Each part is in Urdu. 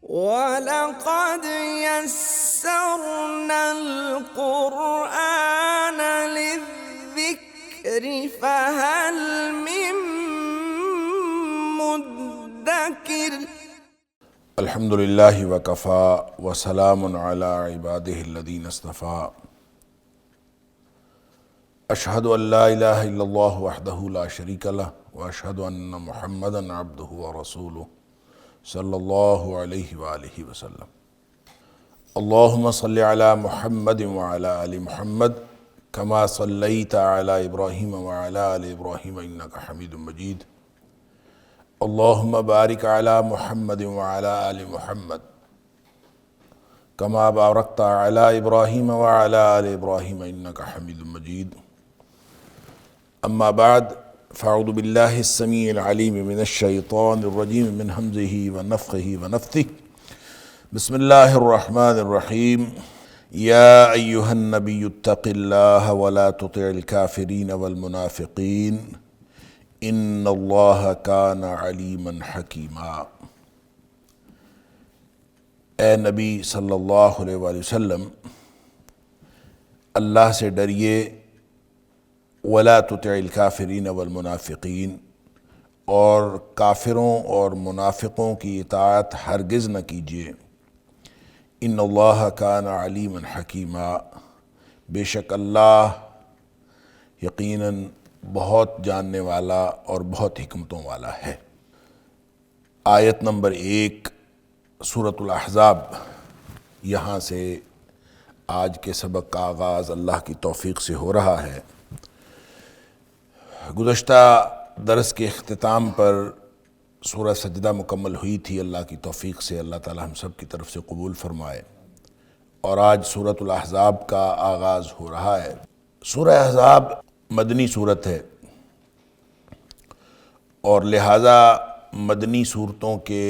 وَلَقَدْ يَسَّرْنَا الْقُرْآنَ لِلذِّكْرِ فَهَلْ مِن مُّدَّكِرٍ۔ الحمد للہ وکفیٰ وسلام علی عبادہ الذین اصطفیٰ۔ اشہد ان لا الہ الا اللہ وحدہ لا شریک لہ واشہد ان محمدا عبدہ ورسولہ صلی اللہ علیہ وآلہ وسلم۔ اللہم صلی علی محمد وعلی آل محمد کما صلیت علی ابراہیم وعلی آل ابراہیم انک حمید مجید۔ اللہم بارک علی محمد وعلی آل محمد کما بارکت علی ابراہیم وعلی آل ابراہیم انک حمید مجید۔ اما بعد فاعوذ باللہ السمیع العلیم من الشیطان الرجیم من ہمزہ ونفخہ ونفثہ۔ بسم اللہ الرحمن الرحیم۔ یا ایہا النبی اتق اللہ ولا تطع الکافرین والمنافقین ان اللہ کان علیما حکیما۔ اے نبی صلی اللہ علیہ وآلہ وسلم، اللہ سے ڈریے، ولا تطع الکافرین والمنافقین، اور کافروں اور منافقوں کی اطاعت ہرگز نہ کیجیے۔ ان اللہ کان علیما حکیما، بے شک اللہ یقیناً بہت جاننے والا اور بہت حکمتوں والا ہے۔ آیت نمبر 1 سورۃ الاحزاب، یہاں سے آج کے سبق کا آغاز اللہ کی توفیق سے ہو رہا ہے۔ گزشتہ درس کے اختتام پر سورہ سجدہ مکمل ہوئی تھی، اللہ کی توفیق سے اللہ تعالی ہم سب کی طرف سے قبول فرمائے، اور آج سورۃ الاحزاب کا آغاز ہو رہا ہے۔ سورہ احزاب مدنی صورت ہے، اور لہٰذا مدنی صورتوں کے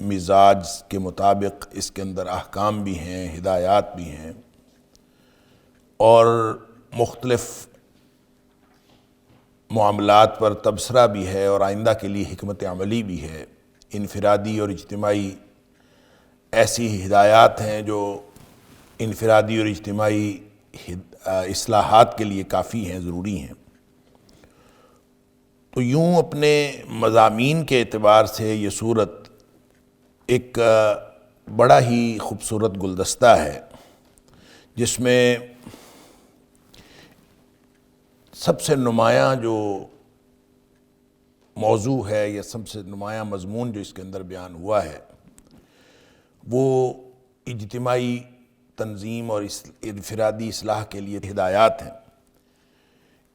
مزاج کے مطابق اس کے اندر احکام بھی ہیں، ہدایات بھی ہیں، اور مختلف معاملات پر تبصرہ بھی ہے، اور آئندہ کے لیے حکمت عملی بھی ہے۔ انفرادی اور اجتماعی ایسی ہدایات ہیں جو انفرادی اور اجتماعی اصلاحات کے لیے کافی ہیں، ضروری ہیں۔ تو یوں اپنے مضامین کے اعتبار سے یہ سورت ایک بڑا ہی خوبصورت گلدستہ ہے، جس میں سب سے نمایاں جو موضوع ہے یا سب سے نمایاں مضمون جو اس کے اندر بیان ہوا ہے وہ اجتماعی تنظیم اور انفرادی اصلاح کے لیے ہدایات ہیں۔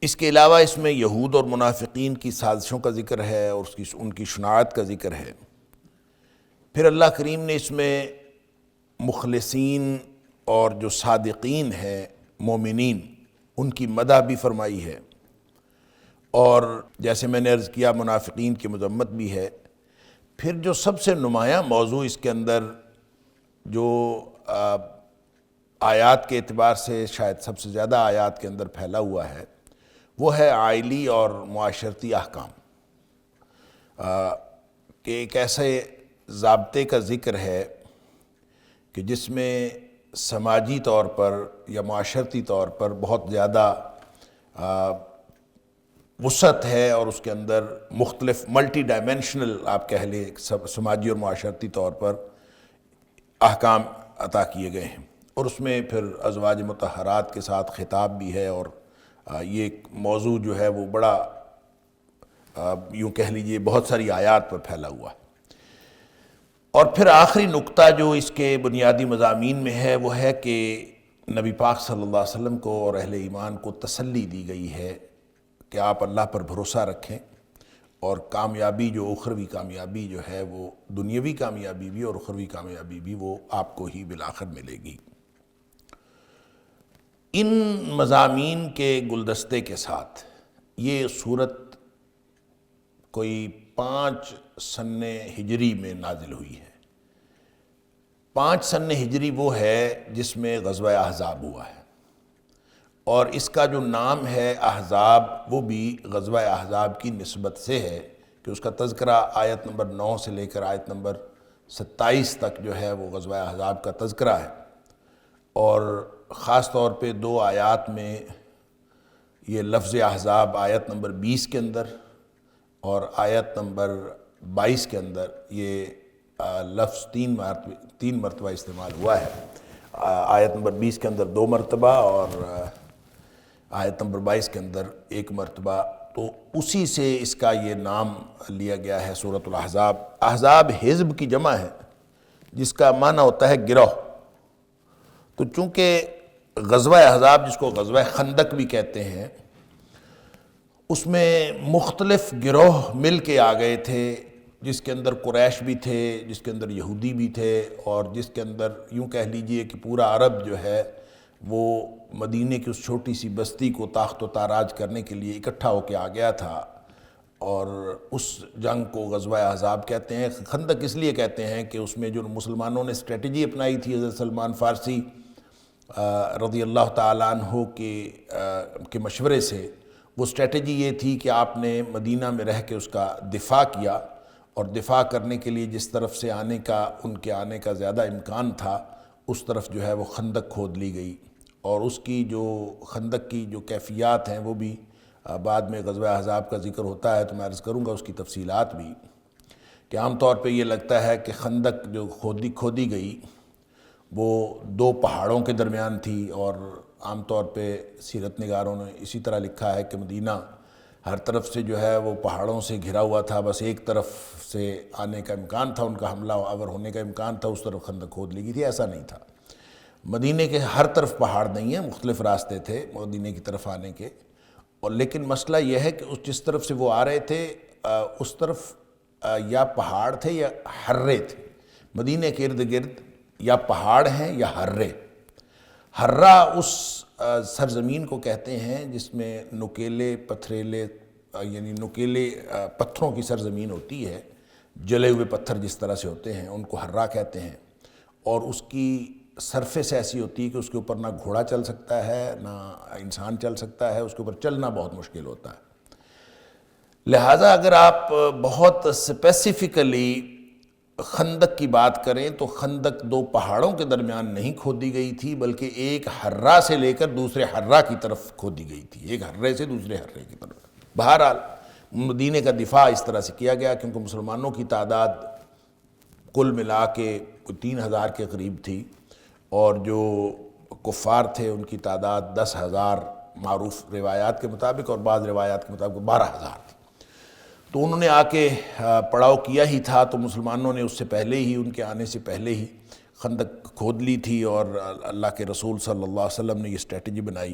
اس کے علاوہ اس میں یہود اور منافقین کی سازشوں کا ذکر ہے، اور ان کی شناعت کا ذکر ہے۔ پھر اللہ کریم نے اس میں مخلصین اور جو صادقین ہیں مومنین، ان کی مدح بھی فرمائی ہے، اور جیسے میں نے عرض کیا منافقین کی مذمت بھی ہے۔ پھر جو سب سے نمایاں موضوع اس کے اندر جو آیات کے اعتبار سے شاید سب سے زیادہ آیات کے اندر پھیلا ہوا ہے، وہ ہے عائلی اور معاشرتی احکام، کہ ایک ایسے ضابطے کا ذکر ہے کہ جس میں سماجی طور پر یا معاشرتی طور پر بہت زیادہ وسعت ہے، اور اس کے اندر مختلف ملٹی ڈائمینشنل آپ کہہ لیں سماجی اور معاشرتی طور پر احکام عطا کیے گئے ہیں، اور اس میں پھر ازواج مطہرات کے ساتھ خطاب بھی ہے، اور یہ ایک موضوع جو ہے وہ بڑا یوں کہہ لیجئے بہت ساری آیات پر پھیلا ہوا ہے۔ اور پھر آخری نقطہ جو اس کے بنیادی مضامین میں ہے وہ ہے کہ نبی پاک صلی اللہ علیہ وسلم کو اور اہل ایمان کو تسلی دی گئی ہے کہ آپ اللہ پر بھروسہ رکھیں، اور کامیابی جو اخروی کامیابی جو ہے وہ دنیاوی کامیابی بھی اور اخروی کامیابی بھی وہ آپ کو ہی بالآخر ملے گی۔ ان مضامین کے گلدستے کے ساتھ یہ سورت کوئی 5 سن ہجری میں نازل ہوئی ہے۔ 5 سن ہجری وہ ہے جس میں غزوہ احزاب ہوا ہے، اور اس کا جو نام ہے احزاب وہ بھی غزوہ احزاب کی نسبت سے ہے، کہ اس کا تذکرہ آیت نمبر 9 سے لے کر آیت نمبر 27 تک جو ہے وہ غزوہ احزاب کا تذکرہ ہے، اور خاص طور پہ 2 آیات میں یہ لفظ احزاب آیت نمبر 20 کے اندر اور آیت نمبر 22 کے اندر یہ لفظ 3 مرتبہ استعمال ہوا ہے۔ آیت نمبر 20 کے اندر 2 مرتبہ اور آیت نمبر 22 کے اندر 1 مرتبہ، تو اسی سے اس کا یہ نام لیا گیا ہے سورۃ الاحزاب۔ احزاب حزب کی جمع ہے جس کا معنی ہوتا ہے گروہ، تو چونکہ غزوہ احزاب جس کو غزوہ خندق بھی کہتے ہیں، اس میں مختلف گروہ مل کے آ گئے تھے، جس کے اندر قریش بھی تھے، جس کے اندر یہودی بھی تھے، اور جس کے اندر یوں کہہ لیجئے کہ پورا عرب جو ہے وہ مدینے کی اس چھوٹی سی بستی کو تاخت و تاراج کرنے کے لیے اکٹھا ہو کے آ گیا تھا، اور اس جنگ کو غزوہ احزاب کہتے ہیں۔ خندق اس لیے کہتے ہیں کہ اس میں جو مسلمانوں نے اسٹریٹجی اپنائی تھی حضرت سلمان فارسی رضی اللہ تعالیٰ عنہ کے مشورے سے، وہ اسٹریٹجی یہ تھی کہ آپ نے مدینہ میں رہ کے اس کا دفاع کیا، اور دفاع کرنے کے لیے جس طرف سے ان کے آنے کا زیادہ امکان تھا اس طرف جو ہے وہ خندق کھود لی گئی، اور اس کی جو خندق کی جو کیفیات ہیں وہ بھی بعد میں غزوہ احزاب کا ذکر ہوتا ہے تو میں عرض کروں گا اس کی تفصیلات بھی، کہ عام طور پہ یہ لگتا ہے کہ خندق جو کھودی گئی وہ 2 پہاڑوں کے درمیان تھی، اور عام طور پہ سیرت نگاروں نے اسی طرح لکھا ہے کہ مدینہ ہر طرف سے جو ہے وہ پہاڑوں سے گھرا ہوا تھا، بس ایک طرف سے آنے کا امکان تھا، ان کا حملہ آور ہونے کا امکان تھا، اس طرف خندق کھود لی گئی تھی۔ ایسا نہیں تھا، مدینے کے ہر طرف پہاڑ نہیں ہیں، مختلف راستے تھے مدینے کی طرف آنے کے، اور لیکن مسئلہ یہ ہے کہ جس طرف سے وہ آ رہے تھے اس طرف یا پہاڑ تھے یا ہرے تھے، مدینے کے ارد گرد یا پہاڑ ہیں یا ہرے۔ ہرہ اس سرزمین کو کہتے ہیں جس میں نکیلے پتھریلے یعنی نکیلے پتھروں کی سرزمین ہوتی ہے، جلے ہوئے پتھر جس طرح سے ہوتے ہیں ان کو ہرہ کہتے ہیں، اور اس کی سرفیس ایسی ہوتی ہے کہ اس کے اوپر نہ گھوڑا چل سکتا ہے نہ انسان چل سکتا ہے، اس کے اوپر چلنا بہت مشکل ہوتا ہے۔ لہٰذا اگر آپ بہت اسپیسیفکلی خندق کی بات کریں تو خندق 2 پہاڑوں کے درمیان نہیں کھودی گئی تھی، بلکہ ایک ہرہ سے لے کر دوسرے ہرہ کی طرف کھودی گئی تھی، ایک ہرے سے دوسرے ہرے کی طرف۔ بہرحال مدینے کا دفاع اس طرح سے کیا گیا کیونکہ مسلمانوں کی تعداد کل ملا کے 3000 کے قریب تھی، اور جو کفار تھے ان کی تعداد 10,000 معروف روایات کے مطابق، اور بعض روایات کے مطابق 12,000 تھی۔ تو انہوں نے آ کے پڑاؤ کیا ہی تھا، تو مسلمانوں نے اس سے پہلے ہی، ان کے آنے سے پہلے ہی خندق کھود لی تھی، اور اللہ کے رسول صلی اللہ علیہ وسلم نے یہ اسٹریٹجی بنائی۔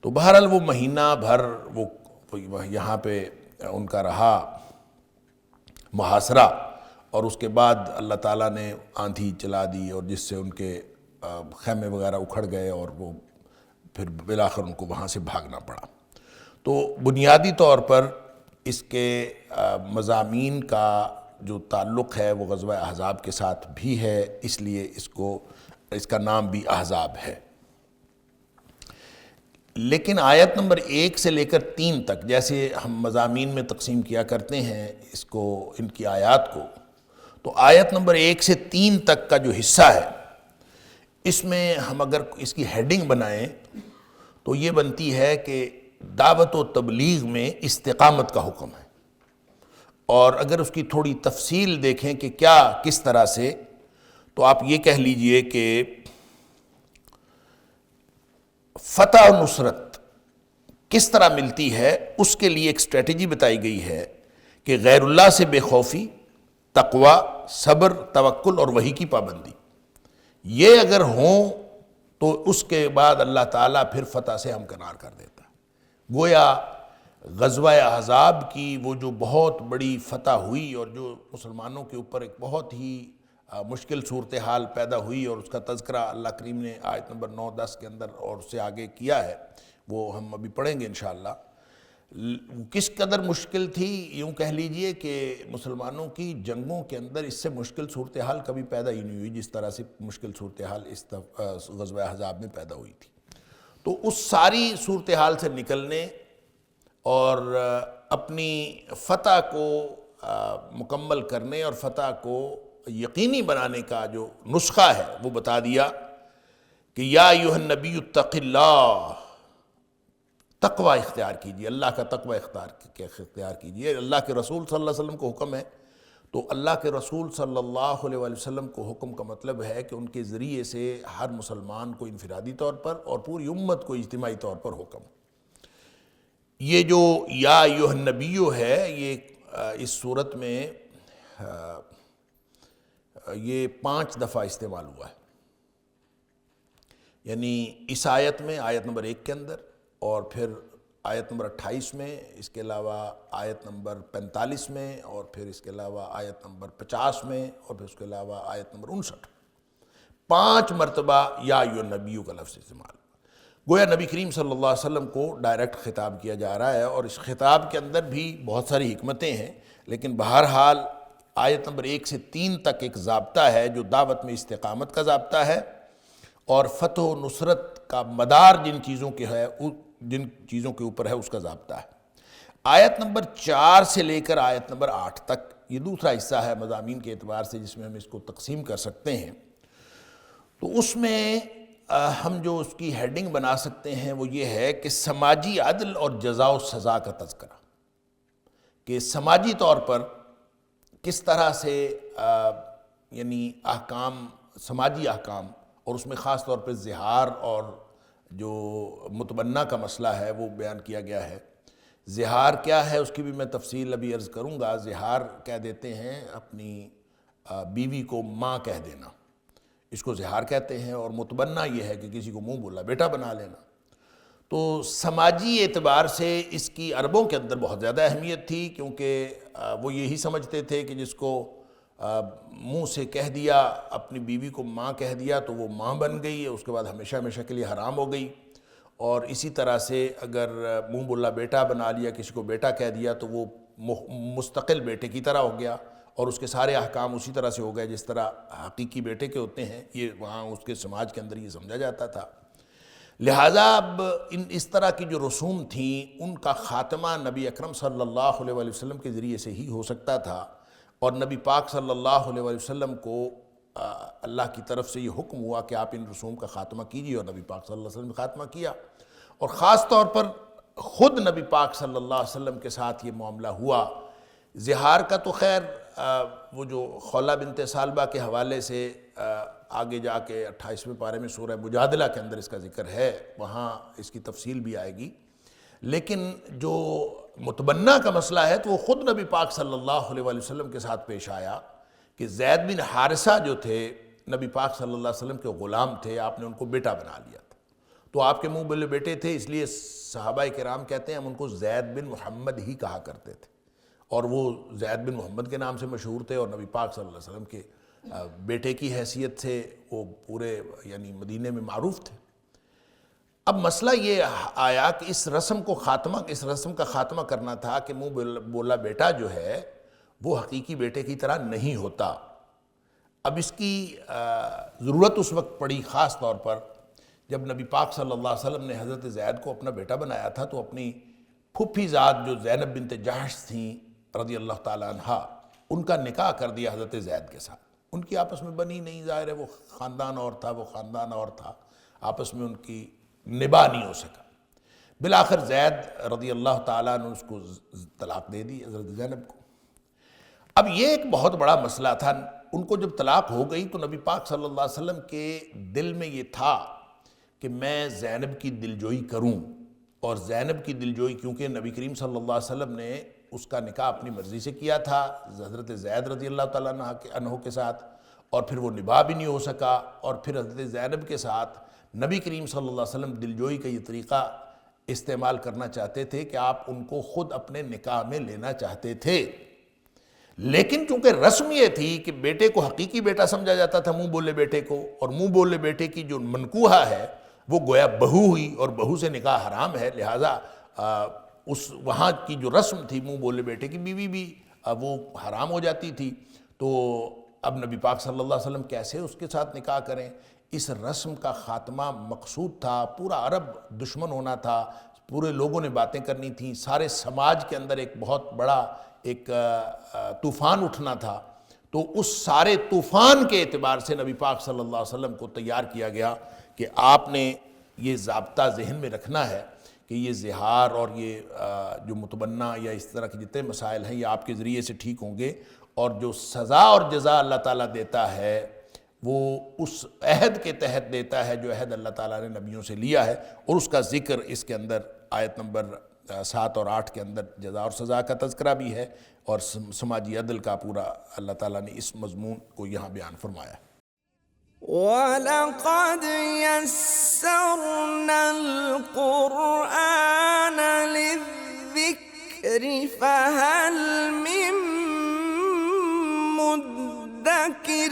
تو بہرحال وہ مہینہ بھر وہ یہاں پہ ان کا رہا محاصرہ، اور اس کے بعد اللہ تعالیٰ نے آندھی چلا دی، اور جس سے ان کے خیمے وغیرہ اکھڑ گئے، اور وہ پھر بالآخر ان کو وہاں سے بھاگنا پڑا۔ تو بنیادی طور پر اس کے مضامین کا جو تعلق ہے وہ غزوہ احزاب کے ساتھ بھی ہے، اس لیے اس کا نام بھی احزاب ہے۔ لیکن آیت نمبر 1 سے لے کر 3 تک، جیسے ہم مضامین میں تقسیم کیا کرتے ہیں ان کی آیات کو، تو آیت نمبر 1 سے 3 تک کا جو حصہ ہے اس میں ہم اگر اس کی ہیڈنگ بنائیں تو یہ بنتی ہے کہ دعوت و تبلیغ میں استقامت کا حکم ہے، اور اگر اس کی تھوڑی تفصیل دیکھیں کہ کس طرح سے، تو آپ یہ کہہ لیجئے کہ فتح و نصرت کس طرح ملتی ہے اس کے لیے ایک اسٹریٹجی بتائی گئی ہے کہ غیر اللہ سے بے خوفی، تقوی، صبر، توکل اور وحی کی پابندی، یہ اگر ہوں تو اس کے بعد اللہ تعالیٰ پھر فتح سے ہمکنار کر دیتا ہے۔ گویا غزوہ احزاب کی وہ جو بہت بڑی فتح ہوئی، اور جو مسلمانوں کے اوپر ایک بہت ہی مشکل صورتحال پیدا ہوئی، اور اس کا تذکرہ اللہ کریم نے آیت نمبر 9-10 کے اندر اور اس سے آگے کیا ہے، وہ ہم ابھی پڑھیں گے انشاءاللہ۔ کس قدر مشکل تھی، یوں کہہ لیجئے کہ مسلمانوں کی جنگوں کے اندر اس سے مشکل صورتحال کبھی پیدا ہی نہیں ہوئی جس طرح سے مشکل صورتحال اس غزوہ احزاب میں پیدا ہوئی تھی۔ تو اس ساری صورتحال سے نکلنے اور اپنی فتح کو مکمل کرنے اور فتح کو یقینی بنانے کا جو نسخہ ہے وہ بتا دیا کہ یا ایھا النبی اتق اللہ، تقوی اختیار کیجیے، اللہ کا تقوی اختیار کیجیے۔ اللہ کے رسول صلی اللہ علیہ وسلم کو حکم ہے، تو اللہ کے رسول صلی اللہ علیہ وآلہ وسلم کو حکم کا مطلب ہے کہ ان کے ذریعے سے ہر مسلمان کو انفرادی طور پر اور پوری امت کو اجتماعی طور پر حکم۔ یہ جو یا ایھا النبی ہے، یہ اس صورت میں یہ 5 دفعہ استعمال ہوا ہے، یعنی اس آیت میں، آیت نمبر 1 کے اندر، اور پھر آیت نمبر 28 میں، اس کے علاوہ آیت نمبر 45 میں، اور پھر اس کے علاوہ آیت نمبر 50 میں، اور پھر اس کے علاوہ آیت نمبر 59۔ 5 مرتبہ یا ایھا النبی کا لفظ استعمال، گویا نبی کریم صلی اللہ علیہ وسلم کو ڈائریکٹ خطاب کیا جا رہا ہے، اور اس خطاب کے اندر بھی بہت ساری حکمتیں ہیں، لیکن بہرحال آیت نمبر 1 سے 3 تک ایک ضابطہ ہے جو دعوت میں استقامت کا ضابطہ ہے، اور فتح و نصرت کا مدار جن چیزوں کے اوپر ہے اس کا ضابطہ ہے۔ آیت نمبر 4 سے لے کر آیت نمبر 8 تک یہ دوسرا حصہ ہے مضامین کے اعتبار سے جس میں ہم اس کو تقسیم کر سکتے ہیں، تو اس میں ہم جو اس کی ہیڈنگ بنا سکتے ہیں وہ یہ ہے کہ سماجی عدل اور جزا و سزا کا تذکرہ، کہ سماجی طور پر کس طرح سے یعنی احکام، سماجی احکام، اور اس میں خاص طور پہ زہار اور جو متبنہ کا مسئلہ ہے وہ بیان کیا گیا ہے۔ زہار کیا ہے اس کی بھی میں تفصیل ابھی عرض کروں گا۔ زہار کہہ دیتے ہیں اپنی بیوی کو ماں کہہ دینا، اس کو زہار کہتے ہیں، اور متبنہ یہ ہے کہ کسی کو منہ بولا بیٹا بنا لینا۔ تو سماجی اعتبار سے اس کی عربوں کے اندر بہت زیادہ اہمیت تھی، کیونکہ وہ یہی سمجھتے تھے کہ جس کو منہ سے کہہ دیا، اپنی بیوی کو ماں کہہ دیا تو وہ ماں بن گئی، اس کے بعد ہمیشہ ہمیشہ کے لیے حرام ہو گئی، اور اسی طرح سے اگر منہ بولا بیٹا بنا لیا، کسی کو بیٹا کہہ دیا تو وہ مستقل بیٹے کی طرح ہو گیا، اور اس کے سارے احکام اسی طرح سے ہو گئے جس طرح حقیقی بیٹے کے ہوتے ہیں۔ یہ وہاں اس کے سماج کے اندر یہ سمجھا جاتا تھا۔ لہٰذا اب اس طرح کی جو رسوم تھیں ان کا خاتمہ نبی اکرم صلی اللہ علیہ وآلہ وسلم کے ذریعے سے ہی ہو سکتا تھا، اور نبی پاک صلی اللہ علیہ وآلہ وسلم کو اللہ کی طرف سے یہ حکم ہوا کہ آپ ان رسوم کا خاتمہ کیجیے، اور نبی پاک صلی اللہ علیہ وسلم نے خاتمہ کیا، اور خاص طور پر خود نبی پاک صلی اللہ علیہ وسلم کے ساتھ یہ معاملہ ہوا۔ زہار کا تو خیر وہ جو خولہ بنت ثعلبہ کے حوالے سے آگے جا کے 28ویں پارے میں سورہ مجادلہ کے اندر اس کا ذکر ہے، وہاں اس کی تفصیل بھی آئے گی، لیکن جو متبنہ کا مسئلہ ہے تو وہ خود نبی پاک صلی اللہ علیہ وآلہ وسلم کے ساتھ پیش آیا کہ زید بن حارثہ جو تھے نبی پاک صلی اللہ علیہ وسلم کے غلام تھے، آپ نے ان کو بیٹا بنا لیا تھا، تو آپ کے منہ بولے بیٹے تھے، اس لیے صحابہ کرام کہتے ہیں ہم ان کو زید بن محمد ہی کہا کرتے تھے، اور وہ زید بن محمد کے نام سے مشہور تھے، اور نبی پاک صلی اللہ علیہ وسلم کے بیٹے کی حیثیت سے وہ پورے یعنی مدینے میں معروف تھے۔ اب مسئلہ یہ آیا کہ اس رسم کا خاتمہ کرنا تھا کہ منہ بولا بیٹا جو ہے وہ حقیقی بیٹے کی طرح نہیں ہوتا۔ اب اس کی ضرورت اس وقت پڑی خاص طور پر جب نبی پاک صلی اللہ علیہ وسلم نے حضرت زید کو اپنا بیٹا بنایا تھا، تو اپنی پھوپھی ذات جو زینب بنت جحش تھیں رضی اللہ تعالیٰ عنہا، ان کا نکاح کر دیا حضرت زید کے ساتھ۔ ان کی آپس میں بنی نہیں، ظاہر ہے وہ خاندان اور تھا، وہ خاندان اور تھا، آپس میں ان کی نباہ نہیں ہو سکا۔ بالآخر زید رضی اللہ تعالیٰ نے اس کو طلاق دے دی حضرت زینب کو۔ اب یہ ایک بہت بڑا مسئلہ تھا، ان کو جب طلاق ہو گئی تو نبی پاک صلی اللہ علیہ وسلم کے دل میں یہ تھا کہ میں زینب کی دلجوئی کروں، اور زینب کی دلجوئی کیونکہ نبی کریم صلی اللہ علیہ وسلم نے اس کا نکاح اپنی مرضی سے کیا تھا حضرت زید رضی اللہ تعالیٰ عنہ کے ساتھ، اور پھر وہ نباہ بھی نہیں ہو سکا، اور پھر حضرت زینب کے ساتھ نبی کریم صلی اللہ علیہ وسلم دلجوئی کا یہ طریقہ استعمال کرنا چاہتے تھے کہ آپ ان کو خود اپنے نکاح میں لینا چاہتے تھے، لیکن چونکہ رسم یہ تھی کہ بیٹے کو حقیقی بیٹا سمجھا جاتا تھا منہ بولے بیٹے کو، اور منہ بولے بیٹے کی جو منکوحہ ہے وہ گویا بہو ہوئی، اور بہو سے نکاح حرام ہے، لہٰذا اس وہاں کی جو رسم تھی منہ بولے بیٹے کی بیوی بھی وہ حرام ہو جاتی تھی۔ تو اب نبی پاک صلی اللہ علیہ وسلم کیسے اس کے ساتھ نکاح کریں؟ اس رسم کا خاتمہ مقصود تھا، پورا عرب دشمن ہونا تھا، پورے لوگوں نے باتیں کرنی تھیں، سارے سماج کے اندر ایک بہت بڑا ایک طوفان اٹھنا تھا، تو تو اس سارے طوفان کے اعتبار سے نبی پاک صلی اللہ علیہ وسلم کو تیار کیا گیا کہ آپ نے یہ ضابطہ ذہن میں رکھنا ہے کہ یہ زہار اور یہ جو متبنہ یا اس طرح کے جتنے مسائل ہیں یہ آپ کے ذریعے سے ٹھیک ہوں گے، اور جو سزا اور جزا اللہ تعالیٰ دیتا ہے وہ اس عہد کے تحت دیتا ہے جو عہد اللہ تعالیٰ نے نبیوں سے لیا ہے، اور اس کا ذکر اس کے اندر آیت نمبر 7 اور 8 کے اندر جزا اور سزا کا تذکرہ بھی ہے، اور سماجی عدل کا پورا اللہ تعالیٰ نے اس مضمون کو یہاں بیان فرمایا ہے۔ وَلَقَدْ يَسَّرْنَا الْقُرْآنَ لِلذِّكْرِ فَهَلْ مِن مُّدَّكِرٍ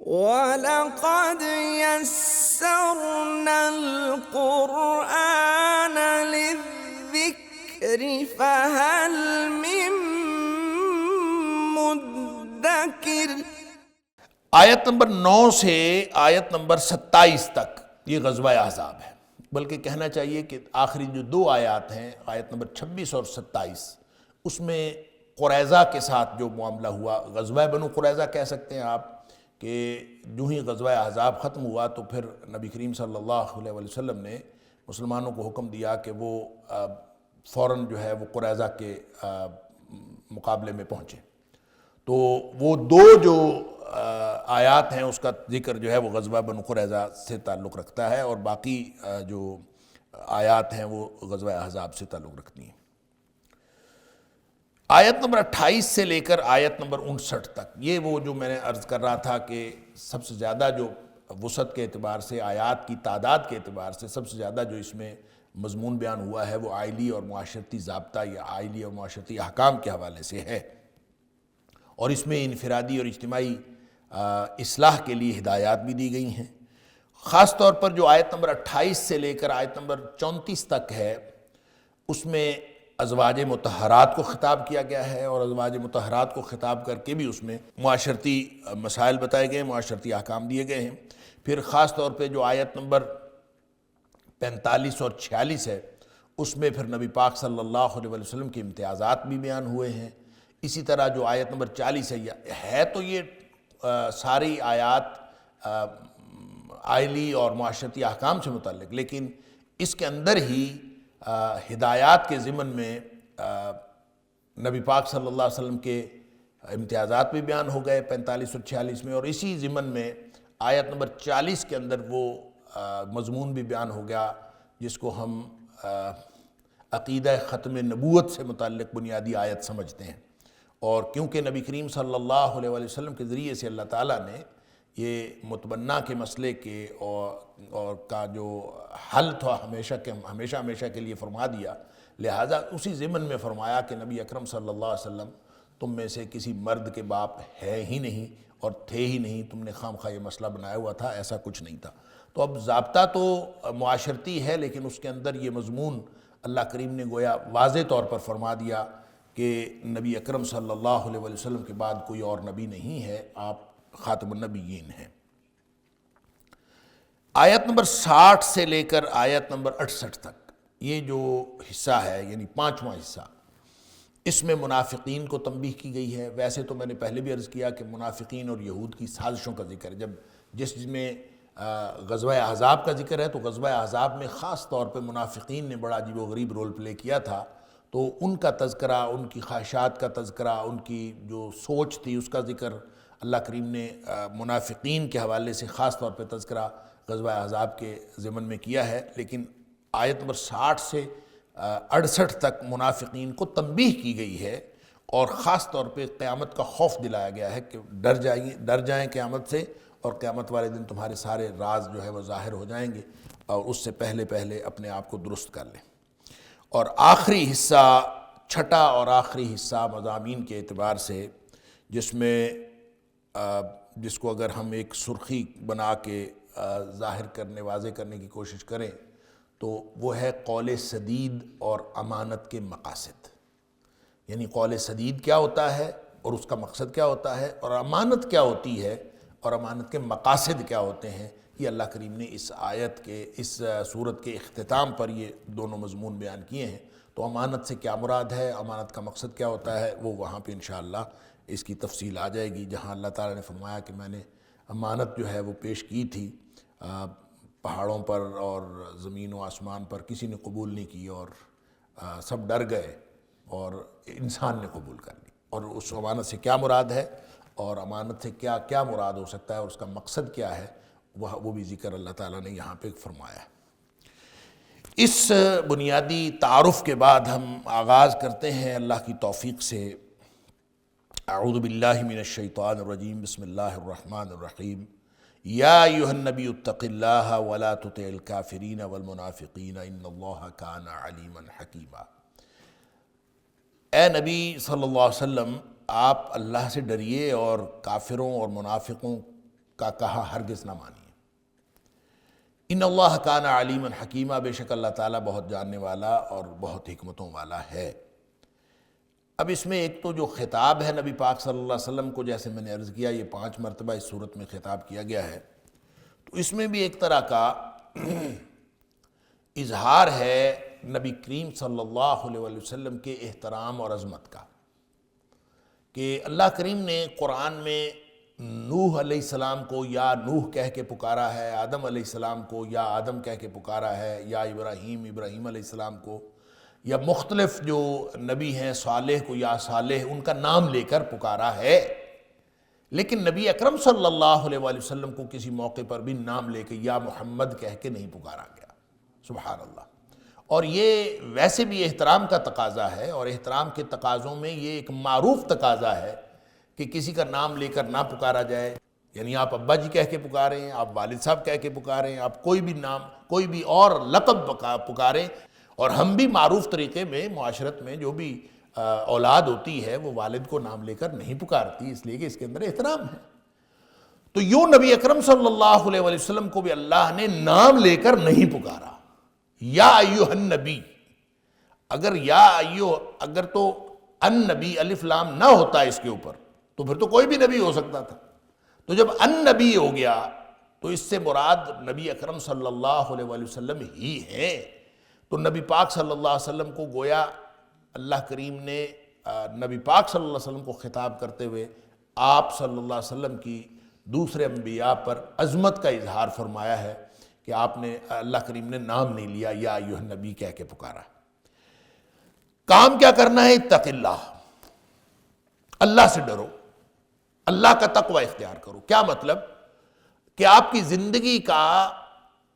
وَلَقَدْ يَسَّرْنَا الْقُرْآنَ لِلذِّكْرِ فَهَلْ مِن مُّدَّكِرٍ۔ آیت نمبر 9 سے آیت نمبر 27 تک یہ غزوہ احزاب ہے، بلکہ کہنا چاہیے کہ آخری جو 2 آیات ہیں آیت نمبر 26 اور 27 اس میں قریظہ کے ساتھ جو معاملہ ہوا، غزوہ بنو قریظہ کہہ سکتے ہیں آپ، کہ جو ہی غزوہ احزاب ختم ہوا تو پھر نبی کریم صلی اللہ علیہ وسلم نے مسلمانوں کو حکم دیا کہ وہ فوراً جو ہے وہ قریظہ کے مقابلے میں پہنچے۔ تو وہ 2 جو آیات ہیں اس کا ذکر جو ہے وہ غزوہ بنو قریظہ سے تعلق رکھتا ہے، اور باقی جو آیات ہیں وہ غزوہ احزاب سے تعلق رکھتی ہیں۔ آیت نمبر 28 سے لے کر آیت نمبر 59 تک یہ وہ جو میں نے عرض کر رہا تھا کہ سب سے زیادہ جو وسعت کے اعتبار سے، آیات کی تعداد کے اعتبار سے سب سے زیادہ جو اس میں مضمون بیان ہوا ہے وہ آئلی اور معاشرتی ضابطہ یا آئلی اور معاشرتی احکام کے حوالے سے ہے، اور اس میں انفرادی اور اجتماعی اصلاح کے لیے ہدایات بھی دی گئی ہیں۔ خاص طور پر جو آیت نمبر 28 سے لے کر آیت نمبر 34 تک ہے اس میں ازواج مطہرات کو خطاب کیا گیا ہے، اور ازواج مطہرات کو خطاب کر کے بھی اس میں معاشرتی مسائل بتائے گئے، معاشرتی احکام دیے گئے ہیں۔ پھر خاص طور پہ جو آیت نمبر 45 اور 46 ہے اس میں پھر نبی پاک صلی اللہ علیہ وسلم کے امتیازات بھی بیان ہوئے ہیں۔ اسی طرح جو آیت نمبر 40 ہے تو یہ ساری آیات آئلی اور معاشرتی احکام سے متعلق، لیکن اس کے اندر ہی ہدایات کے ضمن میں نبی پاک صلی اللہ علیہ وسلم کے امتیازات بھی بیان ہو گئے 45 اور 46 میں، اور اسی ضمن میں آیت نمبر 40 کے اندر وہ مضمون بھی بیان ہو گیا جس کو ہم عقیدہ ختم نبوت سے متعلق بنیادی آیت سمجھتے ہیں، اور کیونکہ نبی کریم صلی اللہ علیہ وسلم کے ذریعے سے اللہ تعالیٰ نے یہ متبنہ کے مسئلے کے اور کا جو حل تھا ہمیشہ کے لیے فرما دیا، لہٰذا اسی ضمن میں فرمایا کہ نبی اکرم صلی اللہ علیہ وسلم تم میں سے کسی مرد کے باپ ہے ہی نہیں اور تھے ہی نہیں، تم نے خواہ یہ مسئلہ بنایا ہوا تھا، ایسا کچھ نہیں تھا۔ تو اب ضابطہ تو معاشرتی ہے، لیکن اس کے اندر یہ مضمون اللہ کریم نے گویا واضح طور پر فرما دیا کہ نبی اکرم صلی اللہ علیہ وسلم کے بعد کوئی اور نبی نہیں ہے، آپ خاتم النبیین ہیں۔ آیت نمبر 60 سے لے کر آیت نمبر 68 تک یہ جو حصہ ہے یعنی 5واں حصہ، اس میں منافقین کو تنبیہ کی گئی ہے۔ ویسے تو میں نے پہلے بھی عرض کیا کہ منافقین اور یہود کی سازشوں کا ذکر ہے، جس میں غزوہ احزاب کا ذکر ہے تو غزوہ احزاب میں خاص طور پہ منافقین نے بڑا عجیب و غریب رول پلے کیا تھا، تو ان کا تذکرہ، ان کی خواہشات کا تذکرہ، ان کی جو سوچ تھی اس کا ذکر اللہ کریم نے منافقین کے حوالے سے خاص طور پہ تذکرہ غزوہ احزاب کے ضمن میں کیا ہے، لیکن آیت نمبر 60 سے 68 تک منافقین کو تنبیہ کی گئی ہے، اور خاص طور پہ قیامت کا خوف دلایا گیا ہے کہ ڈر جائیں قیامت سے، اور قیامت والے دن تمہارے سارے راز جو ہے وہ ظاہر ہو جائیں گے، اور اس سے پہلے اپنے آپ کو درست کر لیں۔ اور آخری حصہ، چھٹا اور آخری حصہ مضامین کے اعتبار سے، جس کو اگر ہم ایک سرخی بنا کے ظاہر کرنے، واضح کرنے کی کوشش کریں تو وہ ہے قول سدید اور امانت کے مقاصد، یعنی قول سدید کیا ہوتا ہے اور اس کا مقصد کیا ہوتا ہے، اور امانت کیا ہوتی ہے اور امانت کے مقاصد کیا ہوتے ہیں۔ یہ اللہ کریم نے اس آیت کے، اس سورت کے اختتام پر یہ دونوں مضمون بیان کیے ہیں۔ تو امانت سے کیا مراد ہے، امانت کا مقصد کیا ہوتا ہے، وہ وہاں پہ انشاءاللہ اس کی تفصیل آ جائے گی، جہاں اللہ تعالیٰ نے فرمایا کہ میں نے امانت جو ہے وہ پیش کی تھی، پہاڑوں پر اور زمین و آسمان پر کسی نے قبول نہیں کی اور سب ڈر گئے اور انسان نے قبول کر لی۔ اور اس امانت سے کیا مراد ہے اور امانت سے کیا کیا مراد ہو سکتا ہے اور اس کا مقصد کیا ہے، وہ بھی ذکر اللہ تعالیٰ نے یہاں پہ فرمایا ہے۔ اس بنیادی تعارف کے بعد ہم آغاز کرتے ہیں اللہ کی توفیق سے۔ اعوذ باللہ من الشیطان الرجیم، بسم اللہ الرحمن الرحیم۔ یا ایھا النبی اتق اللہ ولا تطع الکافرین والمنافقین ان اللہ کان علیما حکیما۔ اے نبی صلی اللہ علیہ وسلم، آپ اللہ سے ڈریے اور کافروں اور منافقوں کا کہا ہرگز نہ مانیے۔ ان اللہ کان علیما حکیما، بے شک اللہ تعالیٰ بہت جاننے والا اور بہت حکمتوں والا ہے۔ اب اس میں ایک تو جو خطاب ہے نبی پاک صلی اللہ علیہ وسلم کو، جیسے میں نے عرض کیا یہ 5 مرتبہ اس صورت میں خطاب کیا گیا ہے، تو اس میں بھی ایک طرح کا اظہار ہے نبی کریم صلی اللہ علیہ وسلم کے احترام اور عظمت کا، کہ اللہ کریم نے قرآن میں نوح علیہ السلام کو یا نوح کہہ کے پکارا ہے، آدم علیہ السلام کو یا آدم کہہ کے پکارا ہے، یا ابراہیم علیہ السلام کو، یا مختلف جو نبی ہیں صالح کو یا صالح، ان کا نام لے کر پکارا ہے، لیکن نبی اکرم صلی اللہ علیہ وآلہ وسلم کو کسی موقع پر بھی نام لے کے یا محمد کہہ کے نہیں پکارا گیا۔ سبحان اللہ۔ اور یہ ویسے بھی احترام کا تقاضا ہے، اور احترام کے تقاضوں میں یہ ایک معروف تقاضا ہے کہ کسی کا نام لے کر نہ پکارا جائے، یعنی آپ ابا جی کہہ کے پکاریں، آپ والد صاحب کہہ کے پکاریں، آپ کوئی بھی نام، کوئی بھی اور لقب پکاریں۔ اور ہم بھی معروف طریقے میں معاشرت میں جو بھی اولاد ہوتی ہے وہ والد کو نام لے کر نہیں پکارتی، اس لیے کہ اس کے اندر احترام ہے۔ تو یوں نبی اکرم صلی اللہ علیہ وسلم کو بھی اللہ نے نام لے کر نہیں پکارا۔ یا ایھا النبی، اگر تو النبی الف لام نہ ہوتا اس کے اوپر تو پھر تو کوئی بھی نبی ہو سکتا تھا، تو جب النبی ہو گیا تو اس سے مراد نبی اکرم صلی اللہ علیہ وسلم ہی ہیں۔ تو نبی پاک صلی اللہ علیہ وسلم کو گویا اللہ کریم نے نبی پاک صلی اللہ علیہ وسلم کو خطاب کرتے ہوئے آپ صلی اللہ علیہ وسلم کی دوسرے انبیاء پر عظمت کا اظہار فرمایا ہے کہ آپ نے، اللہ کریم نے نام نہیں لیا، یا ایھا النبی کہہ کے پکارا۔ کام کیا کرنا ہے؟ اتق اللہ، اللہ سے ڈرو، اللہ کا تقوی اختیار کرو۔ کیا مطلب؟ کہ آپ کی زندگی کا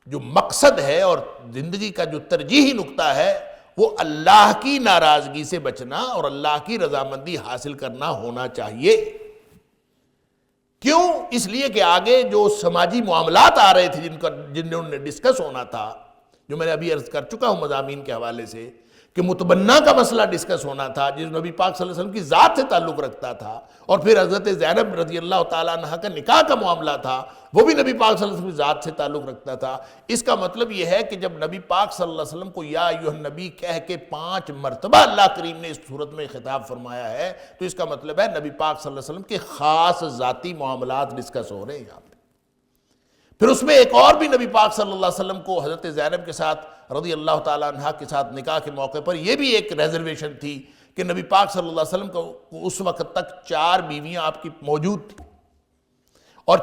جو مقصد ہے اور زندگی کا جو ترجیحی نقطہ ہے وہ اللہ کی ناراضگی سے بچنا اور اللہ کی رضامندی حاصل کرنا ہونا چاہیے۔ کیوں؟ اس لیے کہ آگے جو سماجی معاملات آ رہے تھے جن نے ڈسکس ہونا تھا، جو میں نے ابھی عرض کر چکا ہوں مضامین کے حوالے سے، کہ متبنہ کا مسئلہ ڈسکس ہونا تھا جس نبی پاک صلی اللہ علیہ وسلم کی ذات سے تعلق رکھتا تھا، اور پھر حضرت زینب رضی اللہ تعالیٰ عنہ کا نکاح کا معاملہ تھا، وہ بھی نبی پاک صلی اللہ علیہ وسلم کی ذات سے تعلق رکھتا تھا۔ اس کا مطلب یہ ہے کہ جب نبی پاک صلی اللہ علیہ وسلم کو یا ایھا النبی کہہ کے 5 مرتبہ اللہ کریم نے اس صورت میں خطاب فرمایا ہے، تو اس کا مطلب ہے نبی پاک صلی اللہ علیہ وسلم کے خاص ذاتی معاملات ڈسکس ہو رہے ہیں یہاں پہ۔ پھر اس میں ایک اور بھی نبی پاک صلی اللہ علیہ وسلم کو حضرت زینب کے ساتھ رضی اللہ تعالیٰ عنہ کے ساتھ نکاح کے موقع پر یہ بھی ایک ریزرویشن تھی کہ نبی پاک صلی اللہ علیہ وسلم کو اس وقت تک 4 بیویاں آپ کی موجود تھیں، اور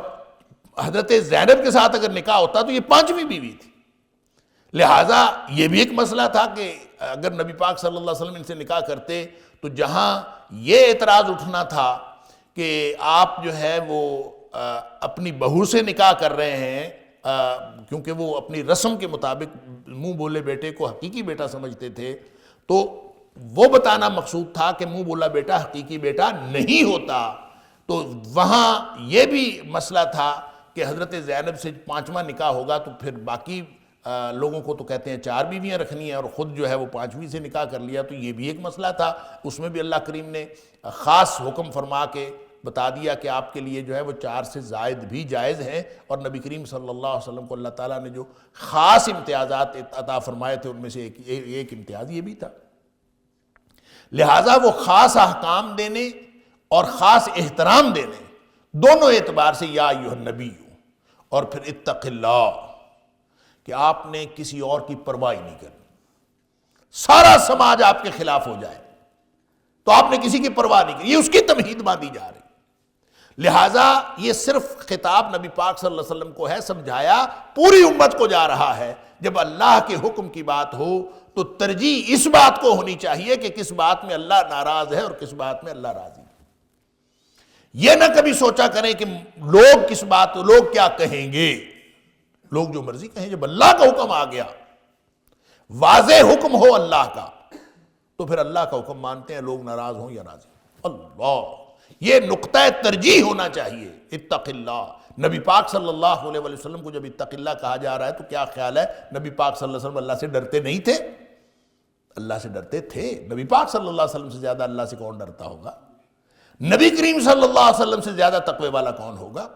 حضرت زینب کے ساتھ اگر نکاح ہوتا تو یہ 5ویں بیوی تھی۔ لہٰذا یہ بھی ایک مسئلہ تھا کہ اگر نبی پاک صلی اللہ علیہ وسلم ان سے نکاح کرتے تو جہاں یہ اعتراض اٹھنا تھا کہ آپ جو ہے وہ اپنی بہو سے نکاح کر رہے ہیں، کیونکہ وہ اپنی رسم کے مطابق منہ بولے بیٹے کو حقیقی بیٹا سمجھتے تھے، تو وہ بتانا مقصود تھا کہ منہ بولا بیٹا حقیقی بیٹا نہیں ہوتا۔ تو وہاں یہ بھی مسئلہ تھا کہ حضرت زینب سے 5واں نکاح ہوگا تو پھر باقی لوگوں کو تو کہتے ہیں 4 بیویاں رکھنی ہیں، اور خود جو ہے وہ 5ویں سے نکاح کر لیا، تو یہ بھی ایک مسئلہ تھا۔ اس میں بھی اللہ کریم نے خاص حکم فرما کے بتا دیا کہ آپ کے لیے جو ہے وہ 4 سے زائد بھی جائز ہیں، اور نبی کریم صلی اللہ علیہ وسلم کو اللہ تعالیٰ نے جو خاص امتیازات عطا فرمائے تھے ان میں سے ایک امتیاز یہ بھی تھا۔ لہٰذا وہ خاص احکام دینے اور خاص احترام دینے دونوں اعتبار سے یا ایھا النبی، اور پھر اتق اللہ، کہ آپ نے کسی اور کی پرواہ نہیں کرنی، سارا سماج آپ کے خلاف ہو جائے تو آپ نے کسی کی پرواہ نہیں کی، یہ اس کی تمہید باندھی جا رہی۔ لہٰذا یہ صرف خطاب نبی پاک صلی اللہ علیہ وسلم کو ہے، سمجھایا پوری امت کو جا رہا ہے۔ جب اللہ کے حکم کی بات ہو تو ترجیح اس بات کو ہونی چاہیے کہ کس بات میں اللہ ناراض ہے اور کس بات میں اللہ راضی ہے۔ یہ نہ کبھی سوچا کریں کہ لوگ کیا کہیں گے، لوگ جو مرضی کہیں۔ جب اللہ کا حکم آ گیا، واضح حکم ہو اللہ کا، تو پھر اللہ کا حکم مانتے ہیں، لوگ ناراض ہوں یا راضی۔ اللہ، یہ نقطہ ترجیح ہونا چاہیے۔ اتق اللہ، نبی پاک صلی اللہ علیہ وسلم کو جب اتق اللہ کہا جا رہا ہے تو کیا خیال ہے، نبی پاک صلی اللہ علیہ وسلم اللہ سے ڈرتے نہیں تھے؟ اللہ سے ڈرتے تھے۔ نبی پاک صلی اللہ علیہ وسلم سے زیادہ اللہ سے کون ڈرتا ہوگا؟ نبی کریم صلی اللہ علیہ وسلم سے زیادہ تقوی والا کون ہوگا؟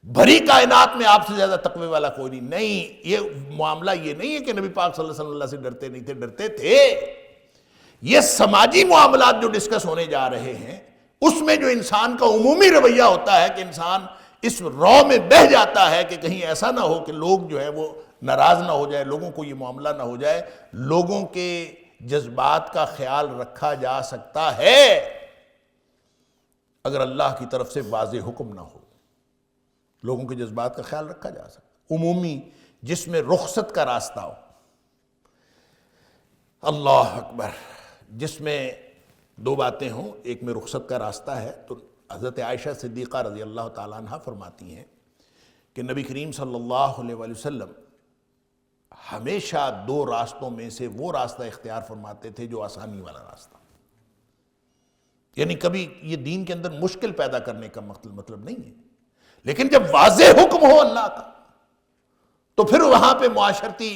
بھری کائنات میں آپ سے زیادہ تقوی والا کوئی نہیں۔ یہ معاملہ یہ نہیں ہے کہ نبی پاک صلی اللہ علیہ وسلم اللہ سے ڈرتے نہیں تھے، ڈرتے تھے۔ یہ سماجی معاملات جو ڈسکس ہونے جا رہے ہیں، اس میں جو انسان کا عمومی رویہ ہوتا ہے کہ انسان اس رو میں بہہ جاتا ہے کہ کہیں ایسا نہ ہو کہ لوگ جو ہے وہ ناراض نہ ہو جائے، لوگوں کو یہ معاملہ نہ ہو جائے۔ لوگوں کے جذبات کا خیال رکھا جا سکتا ہے اگر اللہ کی طرف سے واضح حکم نہ ہو، لوگوں کے جذبات کا خیال رکھا جا سکتا، عمومی جس میں رخصت کا راستہ ہو۔ اللہ اکبر، جس میں دو باتیں ہوں، ایک میں رخصت کا راستہ ہے، تو حضرت عائشہ صدیقہ رضی اللہ تعالیٰ عنہ فرماتی ہیں کہ نبی کریم صلی اللہ علیہ وآلہ وسلم ہمیشہ دو راستوں میں سے وہ راستہ اختیار فرماتے تھے جو آسانی والا راستہ، یعنی کبھی یہ دین کے اندر مشکل پیدا کرنے کا مطلب نہیں ہے، لیکن جب واضح حکم ہو اللہ کا تو پھر وہاں پہ معاشرتی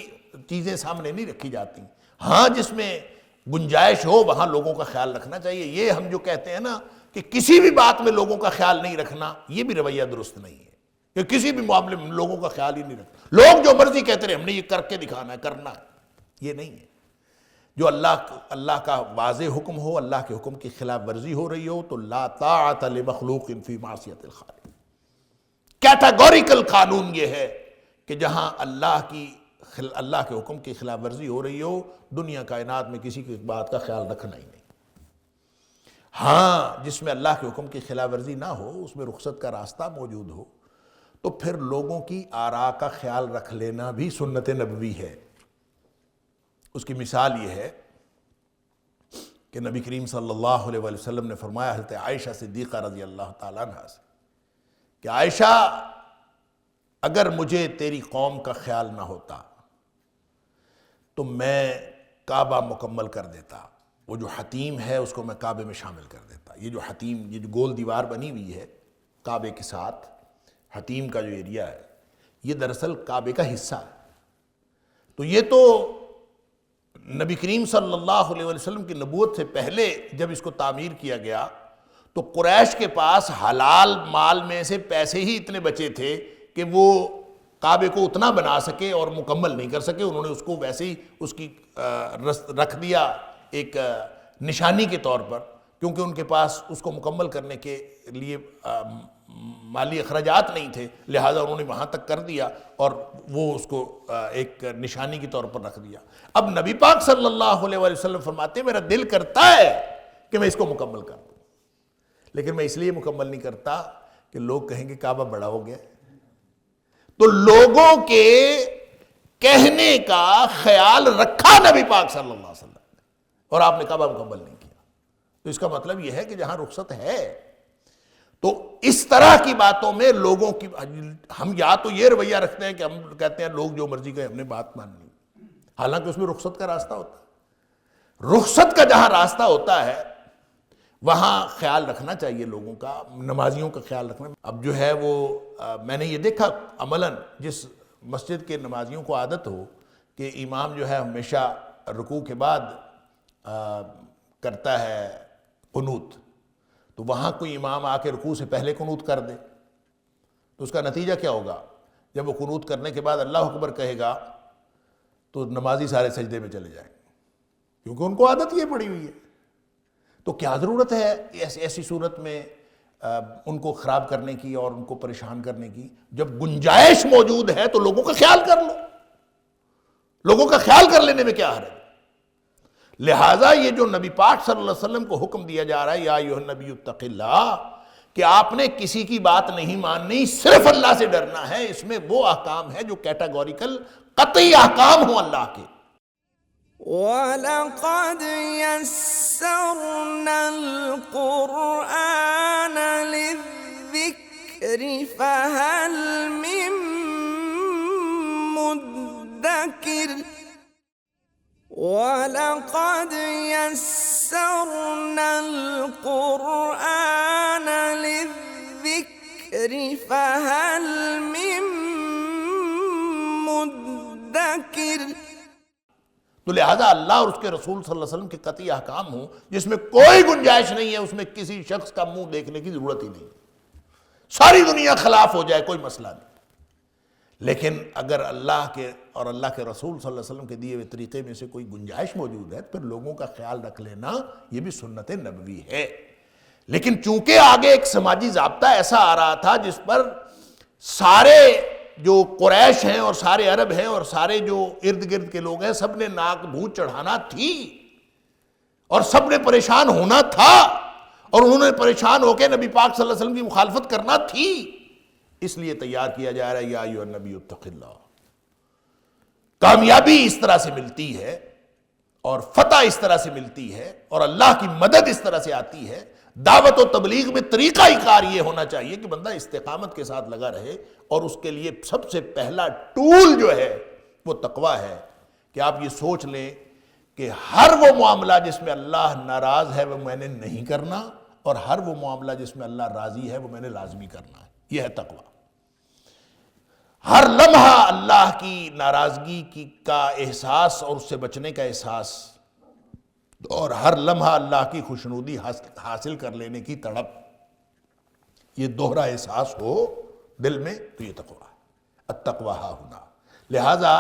چیزیں سامنے نہیں رکھی جاتی۔ ہاں جس میں گنجائش ہو وہاں لوگوں کا خیال رکھنا چاہیے۔ یہ ہم جو کہتے ہیں نا کہ کسی بھی بات میں لوگوں کا خیال نہیں رکھنا، یہ بھی رویہ درست نہیں ہے، کہ کسی بھی معاملے میں لوگوں کا خیال ہی نہیں رکھنا، لوگ جو مرضی کہتے رہے ہم نے یہ کر کے دکھانا ہے، کرنا ہے، یہ نہیں ہے۔ جو اللہ کا واضح حکم ہو، اللہ کے حکم کی خلاف ورزی ہو رہی ہو تو لا طاعت لمخلوق فی معصیت الخالق، کیٹاگوریکل قانون یہ ہے کہ جہاں اللہ کے حکم کی خلاف ورزی ہو رہی ہو، دنیا کائنات میں کسی کی بات کا خیال رکھنا ہی نہیں۔ ہاں جس میں اللہ کے حکم کی خلاف ورزی نہ ہو، اس میں رخصت کا راستہ موجود ہو، تو پھر لوگوں کی آراء کا خیال رکھ لینا بھی سنت نبوی ہے۔ اس کی مثال یہ ہے کہ نبی کریم صلی اللہ علیہ وآلہ وسلم نے فرمایا حضرت عائشہ صدیقہ رضی اللہ تعالیٰ عنہ سے کہ عائشہ، اگر مجھے تیری قوم کا خیال نہ ہوتا تو میں کعبہ مکمل کر دیتا، وہ جو حتیم ہے اس کو میں کعبے میں شامل کر دیتا۔ یہ جو حتیم، یہ جو گول دیوار بنی ہوئی ہے کعبے کے ساتھ، حتیم کا جو ایریا ہے، یہ دراصل کعبے کا حصہ ہے۔ تو یہ تو نبی کریم صلی اللہ علیہ وسلم کی نبوت سے پہلے جب اس کو تعمیر کیا گیا تو قریش کے پاس حلال مال میں سے پیسے ہی اتنے بچے تھے کہ وہ کعبے کو اتنا بنا سکے اور مکمل نہیں کر سکے۔ انہوں نے اس کو ویسے ہی اس کی رکھ دیا ایک نشانی کے طور پر، کیونکہ ان کے پاس اس کو مکمل کرنے کے لیے مالی اخراجات نہیں تھے، لہٰذا انہوں نے وہاں تک کر دیا اور وہ اس کو ایک نشانی کے طور پر رکھ دیا۔ اب نبی پاک صلی اللہ علیہ وآلہ وسلم فرماتے ہیں میرا دل کرتا ہے کہ میں اس کو مکمل کر دوں، لیکن میں اس لیے مکمل نہیں کرتا کہ لوگ کہیں گے کعبہ بڑا ہو گیا۔ تو لوگوں کے کہنے کا خیال رکھا نبی پاک صلی اللہ علیہ وسلم نے، اور آپ نے کعبہ مکمل نہیں کیا۔ تو اس کا مطلب یہ ہے کہ جہاں رخصت ہے تو اس طرح کی باتوں میں لوگوں کی، ہم یا تو یہ رویہ رکھتے ہیں کہ ہم کہتے ہیں لوگ جو مرضی کہیں ہم نے بات ماننی، حالانکہ اس میں رخصت کا راستہ ہوتا ہے۔ رخصت کا جہاں راستہ ہوتا ہے وہاں خیال رکھنا چاہیے لوگوں کا، نمازیوں کا خیال رکھنا۔ اب جو ہے وہ میں نے یہ دیکھا عملاً، جس مسجد کے نمازیوں کو عادت ہو کہ امام جو ہے ہمیشہ رکوع کے بعد کرتا ہے قنوت، تو وہاں کوئی امام آ کے رکوع سے پہلے قنوت کر دے تو اس کا نتیجہ کیا ہوگا؟ جب وہ قنوت کرنے کے بعد اللہ اکبر کہے گا تو نمازی سارے سجدے میں چلے جائیں گے، کیونکہ ان کو عادت یہ پڑی ہوئی ہے۔ تو کیا ضرورت ہے ایسی صورت میں ان کو خراب کرنے کی اور ان کو پریشان کرنے کی؟ جب گنجائش موجود ہے تو لوگوں کا خیال کر لو، لوگوں کا خیال کر لینے میں کیا حرج ہے؟ لہٰذا یہ جو نبی پاک صلی اللہ علیہ وسلم کو حکم دیا جا رہا ہے یا ایھا النبی اتق اللہ، کہ آپ نے کسی کی بات نہیں ماننی، صرف اللہ سے ڈرنا ہے، اس میں وہ احکام ہے جو کیٹاگوریکل قطعی احکام ہوں اللہ کے۔ وَلَقَدْ يَسَّرْنَا الْقُرْآنَ لِلذِّكْرِ فَهَلْ مِن مُّدَّكِرٍ وَلَقَدْ يَسَّرْنَا الْقُرْآنَ لِلذِّكْرِ فَهَلْ مِن مُّدَّكِرٍ۔ تو لہذا اللہ اور اس کے رسول صلی اللہ علیہ وسلم کے قطعی احکام ہوں جس میں کوئی گنجائش نہیں ہے، اس میں کسی شخص کا منہ دیکھنے کی ضرورت ہی نہیں، ساری دنیا خلاف ہو جائے کوئی مسئلہ نہیں۔ لیکن اگر اللہ کے اور اللہ کے رسول صلی اللہ علیہ وسلم کے دیے ہوئے طریقے میں سے کوئی گنجائش موجود ہے، پھر لوگوں کا خیال رکھ لینا یہ بھی سنت نبوی ہے۔ لیکن چونکہ آگے ایک سماجی ضابطہ ایسا آ رہا تھا جس پر سارے جو قریش ہیں اور سارے عرب ہیں اور سارے جو ارد گرد کے لوگ ہیں، سب نے ناک بھوت چڑھانا تھی اور سب نے پریشان ہونا تھا، اور انہوں نے پریشان ہو کے نبی پاک صلی اللہ علیہ وسلم کی مخالفت کرنا تھی، اس لیے تیار کیا جا رہا ہے یا ایھا النبی اتق اللہ۔ کامیابی اس طرح سے ملتی ہے اور فتح اس طرح سے ملتی ہے اور اللہ کی مدد اس طرح سے آتی ہے۔ دعوت و تبلیغ میں طریقہ کار یہ ہونا چاہیے کہ بندہ استقامت کے ساتھ لگا رہے، اور اس کے لیے سب سے پہلا ٹول جو ہے وہ تقویٰ ہے، کہ آپ یہ سوچ لیں کہ ہر وہ معاملہ جس میں اللہ ناراض ہے وہ میں نے نہیں کرنا، اور ہر وہ معاملہ جس میں اللہ راضی ہے وہ میں نے لازمی کرنا ہے۔ یہ ہے تقویٰ۔ ہر لمحہ اللہ کی ناراضگی کا احساس اور اس سے بچنے کا احساس، اور ہر لمحہ اللہ کی خوشنودی حاصل کر لینے کی تڑپ، یہ دوہرا احساس ہو دل میں تو یہ تقویٰ ہے۔ التقویٰ ہا ہنا۔ لہٰذا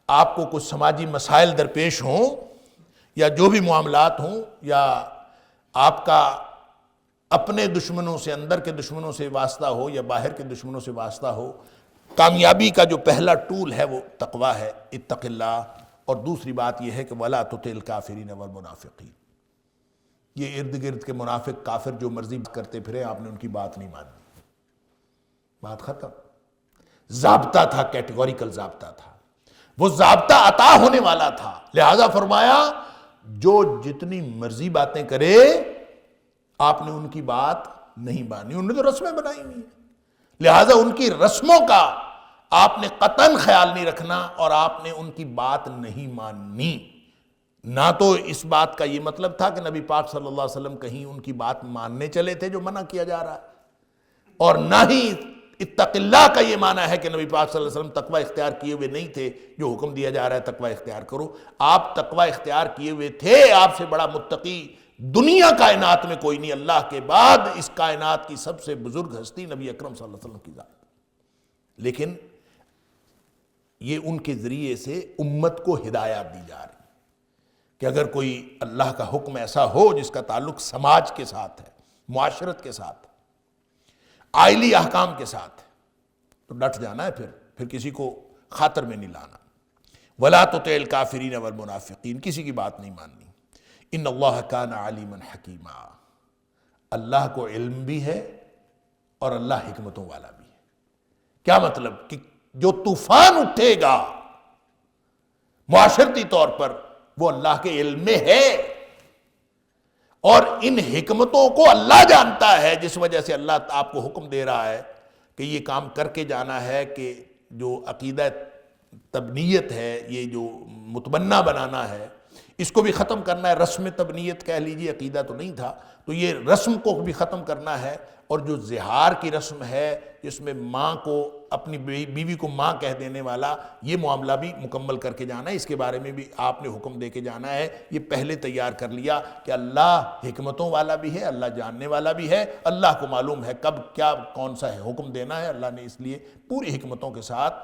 آپ کو کچھ سماجی مسائل درپیش ہوں یا جو بھی معاملات ہوں، یا آپ کا اپنے دشمنوں سے، اندر کے دشمنوں سے واسطہ ہو یا باہر کے دشمنوں سے واسطہ ہو، کامیابی کا جو پہلا ٹول ہے وہ تقویٰ ہے، اتق اللہ۔ اور دوسری بات یہ ہے کہ وَلَا تُطِعِ الْكَافِرِينَ وَالْمُنَافِقِينَ، یہ ارد گرد کے منافق کافر جو مرضی کرتے پھرے، آپ نے ان کی بات نہیں مانی، بات ختم۔ ضابطہ تھا، کیٹیگوریکل ضابطہ تھا، وہ ضابطہ عطا ہونے والا تھا، لہذا فرمایا جو جتنی مرضی باتیں کرے آپ نے ان کی بات نہیں مانی، انہوں نے تو رسمیں بنائی ہوئی ہیں، لہذا ان کی رسموں کا آپ نے قطعاً خیال نہیں رکھنا، اور آپ نے ان کی بات نہیں ماننی۔ نہ تو اس بات کا یہ مطلب تھا کہ نبی پاک صلی اللہ علیہ وسلم کہیں ان کی بات ماننے چلے تھے جو منع کیا جا رہا ہے، اور نہ ہی اتق اللہ کا یہ معنی ہے کہ نبی پاک صلی اللہ علیہ وسلم تقوی اختیار کیے ہوئے نہیں تھے، جو حکم دیا جا رہا ہے تقوی اختیار کرو۔ آپ تقوی اختیار کیے ہوئے تھے، آپ سے بڑا متقی دنیا کائنات میں کوئی نہیں، اللہ کے بعد اس کائنات کی سب سے بزرگ ہستی نبی اکرم صلی اللہ علیہ وسلم کی ذات، لیکن یہ ان کے ذریعے سے امت کو ہدایات دی جا رہی کہ اگر کوئی اللہ کا حکم ایسا ہو جس کا تعلق سماج کے ساتھ ہے، معاشرت کے ساتھ، آئلی احکام کے ساتھ، تو ڈٹ جانا ہے، پھر کسی کو خاطر میں نہیں لانا۔ وَلَا تُطِعِ الْكَافِرِينَ وَالْمُنَافِقِينَ، کسی کی بات نہیں ماننی۔ ان اللہ کان علیما حکیما، اللہ کو علم بھی ہے اور اللہ حکمتوں والا بھی ہے۔ کیا مطلب؟ کہ جو طوفان اٹھے گا معاشرتی طور پر وہ اللہ کے علم میں ہے، اور ان حکمتوں کو اللہ جانتا ہے، جس وجہ سے اللہ آپ کو حکم دے رہا ہے کہ یہ کام کر کے جانا ہے، کہ جو عقیدہ تبنیت ہے، یہ جو متبنہ بنانا ہے، اس کو بھی ختم کرنا ہے۔ رسم تبنیت کہہ لیجیے، عقیدہ تو نہیں تھا، تو یہ رسم کو بھی ختم کرنا ہے، اور جو زہار کی رسم ہے جس میں ماں کو اپنی بیوی کو ماں کہہ دینے والا، یہ معاملہ بھی مکمل کر کے جانا ہے، اس کے بارے میں بھی آپ نے حکم دے کے جانا ہے۔ یہ پہلے تیار کر لیا کہ اللہ حکمتوں والا بھی ہے، اللہ جاننے والا بھی ہے، اللہ کو معلوم ہے کب کیا کون سا ہے حکم دینا ہے، اللہ نے اس لیے پوری حکمتوں کے ساتھ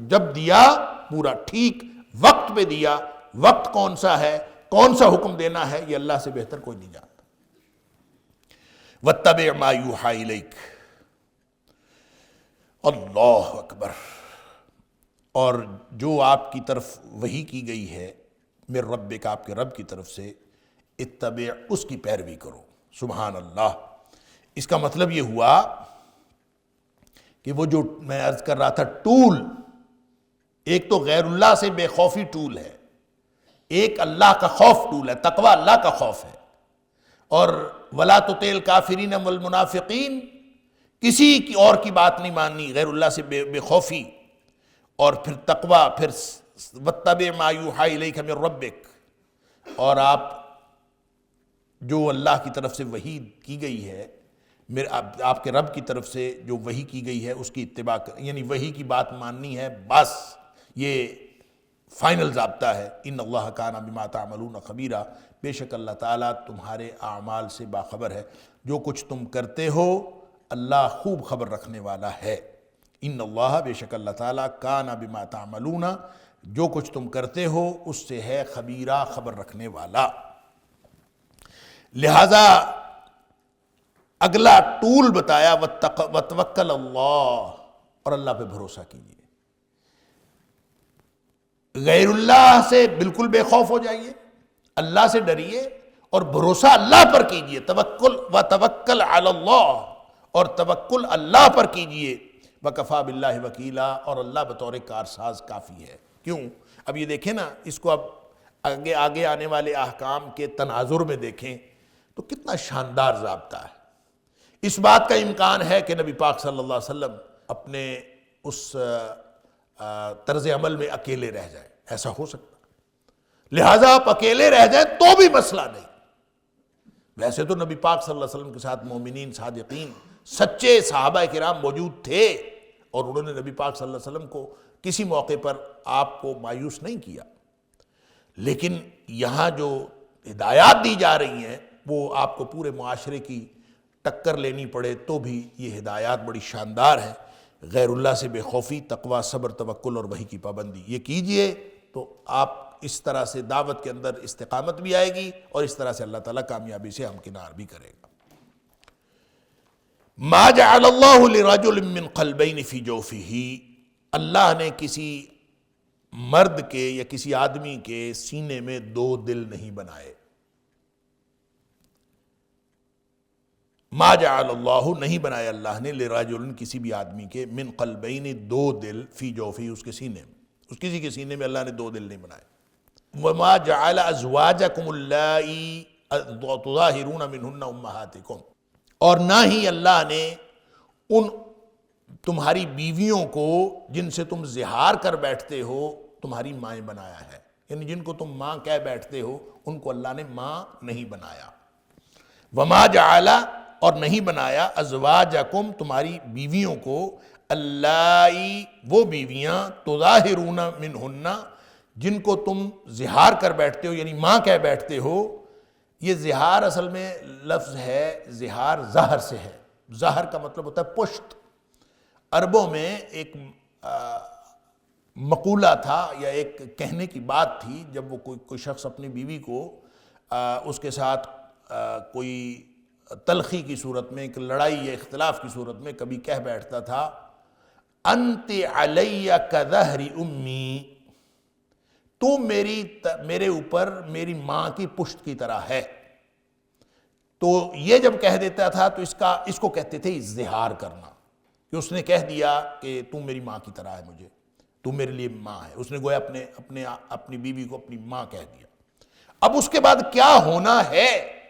جب دیا پورا ٹھیک وقت پہ دیا۔ وقت کون سا ہے، کون سا حکم دینا ہے، یہ اللہ سے بہتر کوئی نہیں جانتا۔ وَاتَّبِعْ مَا يُوحَىٰ إِلَيْكَ، اللہ اکبر، اور جو آپ کی طرف وحی کی گئی ہے من ربک، آپ کے رب کی طرف سے، اتبع، اس کی پیروی کرو۔ سبحان اللہ۔ اس کا مطلب یہ ہوا کہ وہ جو میں عرض کر رہا تھا ٹول، ایک تو غیر اللہ سے بے خوفی ٹول ہے، ایک اللہ کا خوف ٹول ہے، تقوی اللہ کا خوف ہے، اور وَلَا تُطِعِ الْكَافِرِينَ وَالْمُنَافِقِينَ، کسی کی اور کی بات نہیں ماننی، غیر اللہ سے بے خوفی، اور پھر تقوی، پھر وَاتَّبِعْ مَا يُوحَىٰ إِلَيْكَ مِن رَبِّكَ، اور آپ جو اللہ کی طرف سے وحی کی گئی ہے، آپ کے رب کی طرف سے جو وحی کی گئی ہے اس کی اتباع یعنی وحی کی بات ماننی ہے، بس یہ فائنل ضابطہ ہے۔ ان اللہ کان بما تعملون خبیرا، بے شک اللہ تعالیٰ تمہارے اعمال سے باخبر ہے، جو کچھ تم کرتے ہو اللہ خوب خبر رکھنے والا ہے۔ ان اللہ، بے شک اللہ تعالیٰ، کان بما تعملون، جو کچھ تم کرتے ہو اس سے ہے خبیرہ، خبر رکھنے والا۔ لہذا اگلا ٹول بتایا وتوکل اللہ، اور اللہ پہ بھروسہ کیجیے، غیر اللہ سے بالکل بے خوف ہو جائیے، اللہ سے ڈریے اور بھروسہ اللہ پر کیجیے۔ توکل وتوکل علی اللہ، اور توکل اللہ پر کیجیے۔ وکفیٰ باللہ وکیلا، اور اللہ بطور کارساز کافی ہے۔ کیوں؟ اب یہ دیکھیں نا، اس کو اب آگے آنے والے احکام کے تناظر میں دیکھیں تو کتنا شاندار ضابطہ ہے۔ اس بات کا امکان ہے کہ نبی پاک صلی اللہ علیہ وسلم اپنے اس طرز عمل میں اکیلے رہ جائیں، ایسا ہو سکتا ہے، لہٰذا آپ اکیلے رہ جائیں تو بھی مسئلہ نہیں۔ ویسے تو نبی پاک صلی اللہ علیہ وسلم کے ساتھ مومنین، صادقین، سچے صحابہ کرام موجود تھے، اور انہوں نے نبی پاک صلی اللہ علیہ وسلم کو کسی موقع پر آپ کو مایوس نہیں کیا، لیکن یہاں جو ہدایات دی جا رہی ہیں وہ آپ کو پورے معاشرے کی ٹکر لینی پڑے تو بھی یہ ہدایات بڑی شاندار ہیں۔ غیر اللہ سے بے خوفی، تقوی، صبر، توکل اور وحی کی پابندی، یہ کیجئے تو آپ اس طرح سے دعوت کے اندر استقامت بھی آئے گی، اور اس طرح سے اللہ تعالیٰ کامیابی سے ہمکنار بھی کرے گا۔ ما جعل اللہ لرجل من قلبین فی جوفہ، اللہ نے کسی مرد کے یا کسی آدمی کے سینے میں دو دل نہیں بنائے۔ ما جعل اللہ، نہیں بنایا اللہ نے، لرجل، کسی بھی آدمی کے، من قلبین، دو دل، فی جوفہ، اس کے سینے میں، اس کسی کے سینے میں اللہ نے دو دل نہیں بنائے۔ وما جعل ازواجکم اللائی تظاہرون منہن امہاتکم، اور نہ ہی اللہ نے ان تمہاری بیویوں کو جن سے تم زہار کر بیٹھتے ہو تمہاری مائیں بنایا ہے، یعنی جن کو تم ماں کہہ بیٹھتے ہو ان کو اللہ نے ماں نہیں بنایا۔ وما جعل، اور نہیں بنایا، ازواجکم، تمہاری بیویوں کو، اللائی، وہ بیویاں، تظاہرون منہن، جن کو تم زہار کر بیٹھتے ہو یعنی ماں کہہ بیٹھتے ہو۔ یہ زہار اصل میں لفظ ہے، زہار زہر سے ہے، زہر کا مطلب ہوتا ہے پشت۔ عربوں میں ایک مقولہ تھا یا ایک کہنے کی بات تھی، جب وہ کوئی شخص اپنی بیوی کو اس کے ساتھ کوئی تلخی کی صورت میں، ایک لڑائی یا اختلاف کی صورت میں کبھی کہہ بیٹھتا تھا، انت علی کظہر امی، تو میرے اوپر میری ماں کی پشت کی طرح ہے۔ تو یہ جب کہہ دیتا تھا تو اس کو کہتے تھے اظہار کرنا، کہ اس نے کہہ دیا کہ تو میری ماں کی طرح ہے، مجھے تو میرے لیے ماں ہے، اس نے گویا اپنی بیوی کو اپنی ماں کہہ دیا۔ اب اس کے بعد کیا ہونا ہے،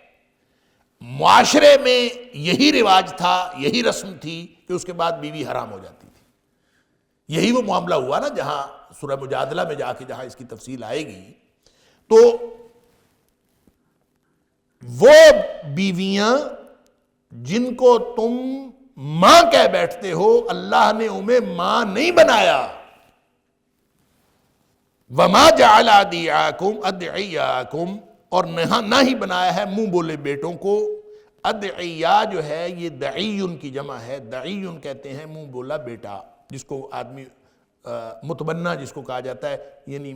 معاشرے میں یہی رواج تھا، یہی رسم تھی کہ اس کے بعد بیوی حرام ہو جاتی تھی۔ یہی وہ معاملہ ہوا نا جہاں سورہ مجادلہ میں جا کے جہاں اس کی تفصیل آئے گی، تو وہ بیویاں جن کو تم ماں کہہ بیٹھتے ہو اللہ نے انہیں ماں نہیں بنایا۔ وما جعل ادعیاکم، اور نہ ہی بنایا ہے منہ بولے بیٹوں کو۔ ادعیا جو ہے یہ دعیون کی جمع ہے، دعیون کہتے ہیں منہ بولا بیٹا، جس کو آدمی متبنہ جس کو کہا جاتا ہے، یعنی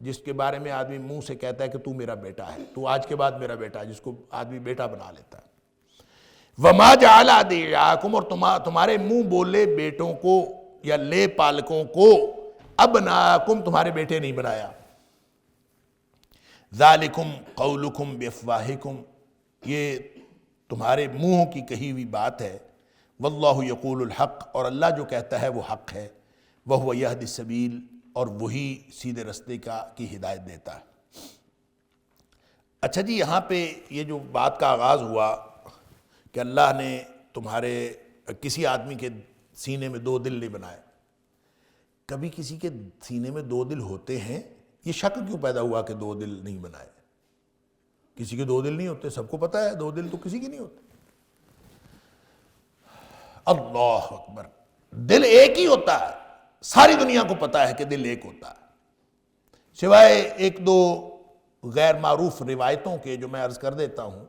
جس کے بارے میں آدمی منہ سے کہتا ہے کہ تو میرا بیٹا ہے، تو آج کے بعد میرا بیٹا ہے، جس کو آدمی بیٹا بنا لیتا ہے۔ وما جعل ادعیاکم، اور تمہارے منہ بولے بیٹوں کو یا لے پالکوں کو، ابناکم، تمہارے بیٹے نہیں بنایا۔ ذالکم قولکم بافواہکم، یہ تمہارے منہوں کی کہی ہوئی بات ہے، واللہ یقول الحق، اور اللہ جو کہتا ہے وہ حق ہے، وہو یہدی السبیل، اور وہی سیدھے رستے کی ہدایت دیتا ہے۔ اچھا جی، یہاں پہ یہ جو بات کا آغاز ہوا کہ اللہ نے تمہارے کسی آدمی کے سینے میں دو دل نہیں بنائے، کبھی کسی کے سینے میں دو دل ہوتے ہیں؟ یہ شک کیوں پیدا ہوا کہ دو دل نہیں بنائے؟ کسی کے دو دل نہیں ہوتے، سب کو پتہ ہے دو دل تو کسی کے نہیں ہوتے۔ اللہ اکبر، دل ایک ہی ہوتا ہے، ساری دنیا کو پتہ ہے کہ دل ایک ہوتا ہے، سوائے ایک دو غیر معروف روایتوں کے جو میں عرض کر دیتا ہوں،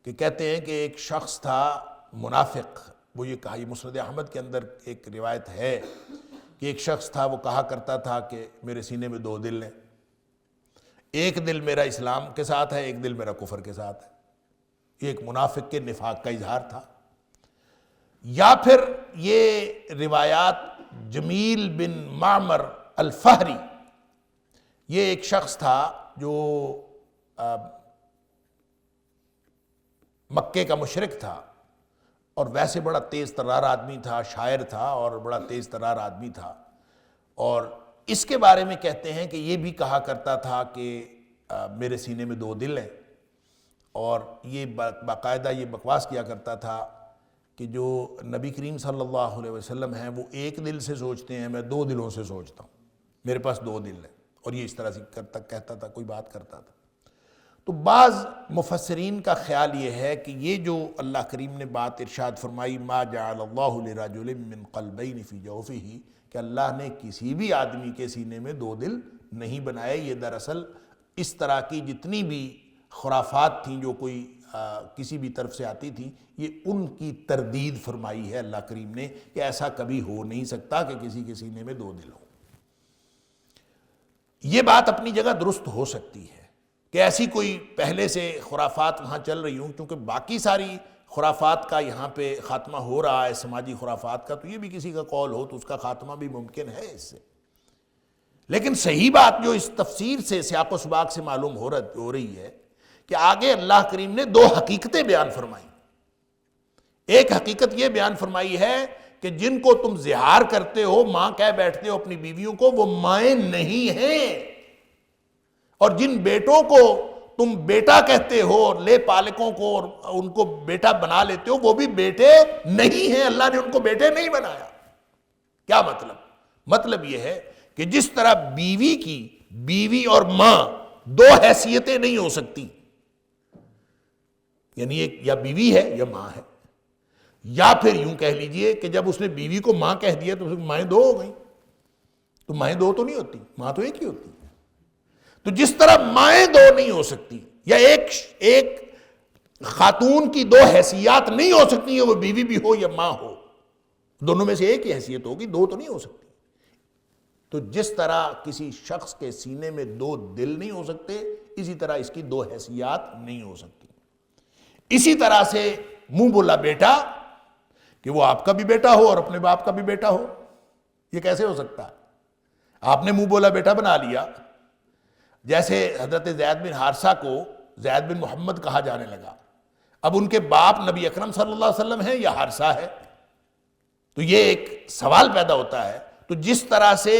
کہ کہتے ہیں کہ ایک شخص تھا منافق، وہ یہ کہا، یہ مسند احمد کے اندر ایک روایت ہے کہ ایک شخص تھا، وہ کہا کرتا تھا کہ میرے سینے میں دو دل ہیں، ایک دل میرا اسلام کے ساتھ ہے، ایک دل میرا کفر کے ساتھ ہے۔ یہ ایک منافق کے نفاق کا اظہار تھا۔ یا پھر یہ روایات جمیل بن معمر الفہری، یہ ایک شخص تھا جو مکے کا مشرک تھا، اور ویسے بڑا تیز ترار آدمی تھا، شاعر تھا اور بڑا تیز ترار آدمی تھا، اور اس کے بارے میں کہتے ہیں کہ یہ بھی کہا کرتا تھا کہ میرے سینے میں دو دل ہیں، اور یہ باقاعدہ یہ بکواس کیا کرتا تھا کہ جو نبی کریم صلی اللہ علیہ وسلم ہیں وہ ایک دل سے سوچتے ہیں، میں دو دلوں سے سوچتا ہوں، میرے پاس دو دل ہیں، اور یہ اس طرح سے کہتا تھا، کوئی بات کرتا تھا۔ تو بعض مفسرین کا خیال یہ ہے کہ یہ جو اللہ کریم نے بات ارشاد فرمائی، ما جعل اللہ لرجل من قلبین فی جوفہ، کہ اللہ نے کسی بھی آدمی کے سینے میں دو دل نہیں بنائے، یہ دراصل اس طرح کی جتنی بھی خرافات تھیں جو کوئی کسی بھی طرف سے آتی تھی، یہ ان کی تردید فرمائی ہے اللہ کریم نے کہ ایسا کبھی ہو نہیں سکتا کہ کسی کے سینے میں دو دل ہو۔ یہ بات اپنی جگہ درست ہو سکتی ہے کہ ایسی کوئی پہلے سے خرافات وہاں چل رہی ہوں، کیونکہ باقی ساری خرافات کا یہاں پہ خاتمہ ہو رہا ہے، سماجی خرافات کا، تو یہ بھی کسی کا قول ہو تو اس کا خاتمہ بھی ممکن ہے اس سے۔ لیکن صحیح بات جو اس تفسیر سے سیاق و سباق سے معلوم ہو رہی ہے کہ آگے اللہ کریم نے دو حقیقتیں بیان فرمائی۔ ایک حقیقت یہ بیان فرمائی ہے کہ جن کو تم زہار کرتے ہو، ماں کہہ بیٹھتے ہو اپنی بیویوں کو، وہ مائیں نہیں ہیں، اور جن بیٹوں کو تم بیٹا کہتے ہو اور لے پالکوں کو اور ان کو بیٹا بنا لیتے ہو، وہ بھی بیٹے نہیں ہیں، اللہ نے ان کو بیٹے نہیں بنایا۔ کیا مطلب؟ مطلب یہ ہے کہ جس طرح بیوی اور ماں دو حیثیتیں نہیں ہو سکتی، یعنی ایک یا بیوی ہے یا ماں ہے، یا پھر یوں کہہ لیجئے کہ جب اس نے بیوی کو ماں کہہ دیا تو مائیں دو ہو گئیں، تو مائیں دو تو نہیں ہوتی، ماں تو ایک ہی ہوتی ہے۔ تو جس طرح مائیں دو نہیں ہو سکتی، یا ایک خاتون کی دو حیثیات نہیں ہو سکتی، وہ بیوی بھی ہو یا ماں ہو، دونوں میں سے ایک ہی حیثیت ہوگی، دو تو نہیں ہو سکتی۔ تو جس طرح کسی شخص کے سینے میں دو دل نہیں ہو سکتے، اسی طرح اس کی دو حیثیات نہیں ہو سکتی۔ اسی طرح سے منہ بولا بیٹا، کہ وہ آپ کا بھی بیٹا ہو اور اپنے باپ کا بھی بیٹا ہو، یہ کیسے ہو سکتا ہے؟ آپ نے منہ بولا بیٹا بنا لیا، جیسے حضرت زید بن حارثہ کو زید بن محمد کہا جانے لگا، اب ان کے باپ نبی اکرم صلی اللہ علیہ وسلم ہے یا حارثہ ہے؟ تو یہ ایک سوال پیدا ہوتا ہے۔ تو جس طرح سے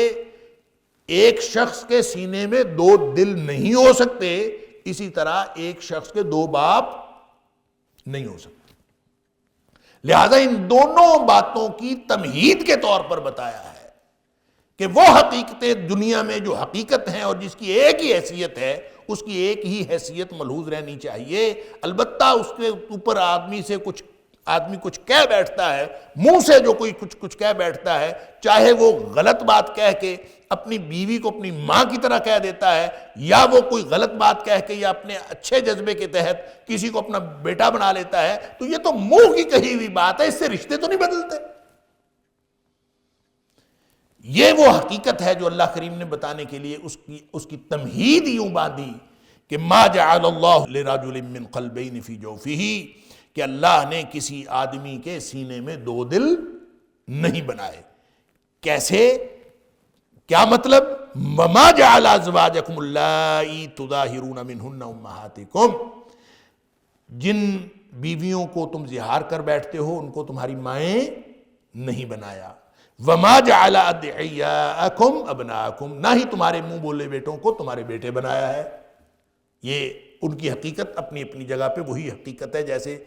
ایک شخص کے سینے میں دو دل نہیں ہو سکتے، اسی طرح ایک شخص کے دو باپ نہیں ہو سکتے۔ لہذا ان دونوں باتوں کی تمہید کے طور پر بتایا ہے کہ وہ حقیقتیں دنیا میں جو حقیقت ہیں اور جس کی ایک ہی حیثیت ہے، اس کی ایک ہی حیثیت ملحوظ رہنی چاہیے۔ البتہ اس کے اوپر آدمی کچھ کہہ بیٹھتا ہے، منہ سے جو کوئی کچھ کہہ بیٹھتا ہے، چاہے وہ غلط بات کہہ کے اپنی بیوی کو اپنی ماں کی طرح کہہ دیتا ہے، یا وہ کوئی غلط بات کہہ کے یا اپنے اچھے جذبے کے تحت کسی کو اپنا بیٹا بنا لیتا ہے، تو یہ تو منہ کی کہی ہوئی بات ہے، اس سے رشتے تو نہیں بدلتے۔ یہ وہ حقیقت ہے جو اللہ کریم نے بتانے کے لیے اس کی تمہید یوں باندھی کہ ما جعل اللہ لرجل من قلبین فی جوفہ، کہ اللہ نے کسی آدمی کے سینے میں دو دل نہیں بنائے۔ کیسے؟ کیا مطلب؟ وما جعل ازواجکم اللائی تظاہرون منہن امہاتکم، جن بیویوں کو تم زہار کر بیٹھتے ہو ان کو تمہاری مائیں نہیں بنایا، وما جعل ادعیاءکم ابناءکم، نہ ہی تمہارے منہ بولے بیٹوں کو تمہارے بیٹے بنایا ہے۔ یہ ان کی حقیقت اپنی اپنی جگہ پہ وہی حقیقت ہے، جیسے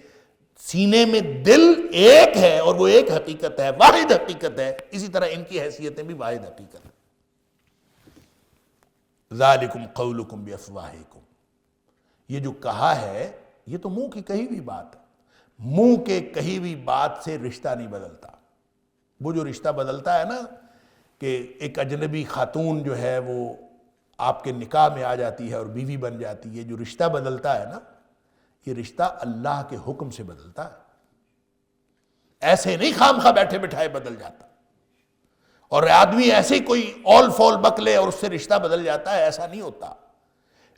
سینے میں دل ایک ہے اور وہ ایک حقیقت ہے، واحد حقیقت ہے، اسی طرح ان کی حیثیتیں بھی واحد حقیقت ہے۔ ذالکم قولکم بافواہکم، یہ جو کہا ہے یہ تو منہ کی کہی ہوئی بات ہے، منہ کے کہی ہوئی بات سے رشتہ نہیں بدلتا۔ وہ جو رشتہ بدلتا ہے نا کہ ایک اجنبی خاتون جو ہے وہ آپ کے نکاح میں آ جاتی ہے اور بیوی بن جاتی ہے، جو رشتہ بدلتا ہے نا یہ رشتہ اللہ کے حکم سے بدلتا ہے، ایسے نہیں خام خواہ بیٹھے بٹھائے بدل جاتا، اور آدمی ایسے ہی کوئی اول فول بکلے اور اس سے رشتہ بدل جاتا ہے، ایسا نہیں ہوتا۔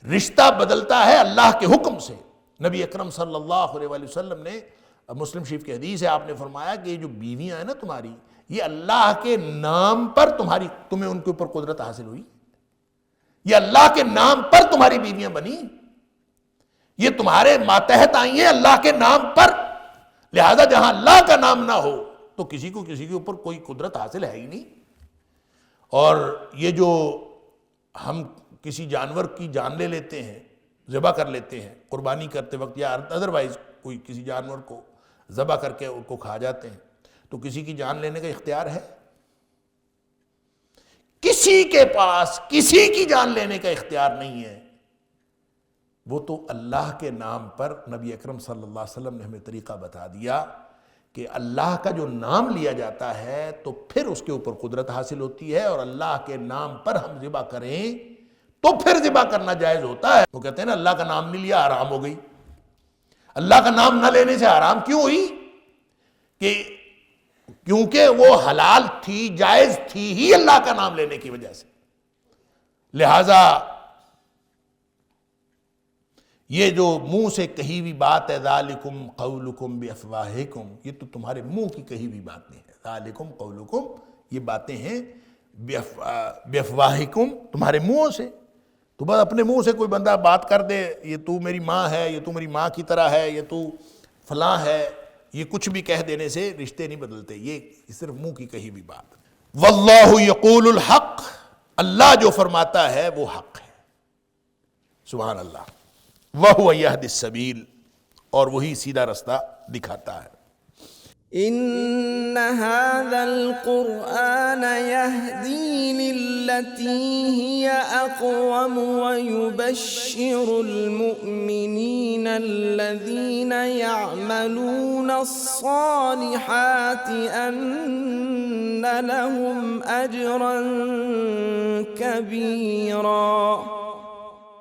رشتہ بدلتا ہے اللہ کے حکم سے۔ نبی اکرم صلی اللہ علیہ وآلہ وسلم نے، مسلم شریف کی حدیث ہے، آپ نے فرمایا کہ یہ جو بیویاں ہیں نا تمہاری، یہ اللہ کے نام پر تمہیں ان کے اوپر قدرت حاصل ہوئی، یہ اللہ کے نام پر تمہاری بیویاں بنی، یہ تمہارے ماتحت آئی ہیں اللہ کے نام پر، لہذا جہاں اللہ کا نام نہ ہو تو کسی کے اوپر کوئی قدرت حاصل ہے ہی نہیں۔ اور یہ جو ہم کسی جانور کی جان لے لیتے ہیں، ذبح کر لیتے ہیں قربانی کرتے وقت، یا ادروائز کوئی کسی جانور کو ذبح کر کے ان کو کھا جاتے ہیں، تو کسی کی جان لینے کا اختیار ہے؟ کسی کے پاس کسی کی جان لینے کا اختیار نہیں ہے۔ وہ تو اللہ کے نام پر نبی اکرم صلی اللہ علیہ وسلم نے ہمیں طریقہ بتا دیا کہ اللہ کا جو نام لیا جاتا ہے تو پھر اس کے اوپر قدرت حاصل ہوتی ہے، اور اللہ کے نام پر ہم ذبح کریں تو پھر ذبح کرنا جائز ہوتا ہے۔ وہ کہتے ہیں نا اللہ کا نام نہیں لیا حرام ہو گئی۔ اللہ کا نام نہ لینے سے حرام کیوں ہوئی؟ کہ کیونکہ وہ حلال تھی، جائز تھی ہی اللہ کا نام لینے کی وجہ سے، لہذا یہ جو منہ سے کہی ہوئی بات ہے ذالکم قولکم بافواہکم، یہ تو تمہارے منہ کی کہی ہوئی بات نہیں ہے۔ ذالکم قولکم، یہ باتیں ہیں بافواہکم، تمہارے منہوں سے۔ تو بس اپنے منہ سے کوئی بندہ بات کر دے، یہ تو میری ماں ہے، یہ تو میری ماں کی طرح ہے، یہ تو فلاں ہے، یہ کچھ بھی کہہ دینے سے رشتے نہیں بدلتے، یہ صرف منہ کی کہی ہوئی بات۔ واللہ یقول الحق، اللہ جو فرماتا ہے وہ حق ہے، سبحان اللہ۔ وَهُوَ يَهْدِي السَّبِيلَ، اور وہی سیدھا رستہ دکھاتا ہے۔ إن هذا القرآن يهدي للتي هي أقوم ويبشر المؤمنين الذين يعملون الصالحات أن لهم أجرا كبيرا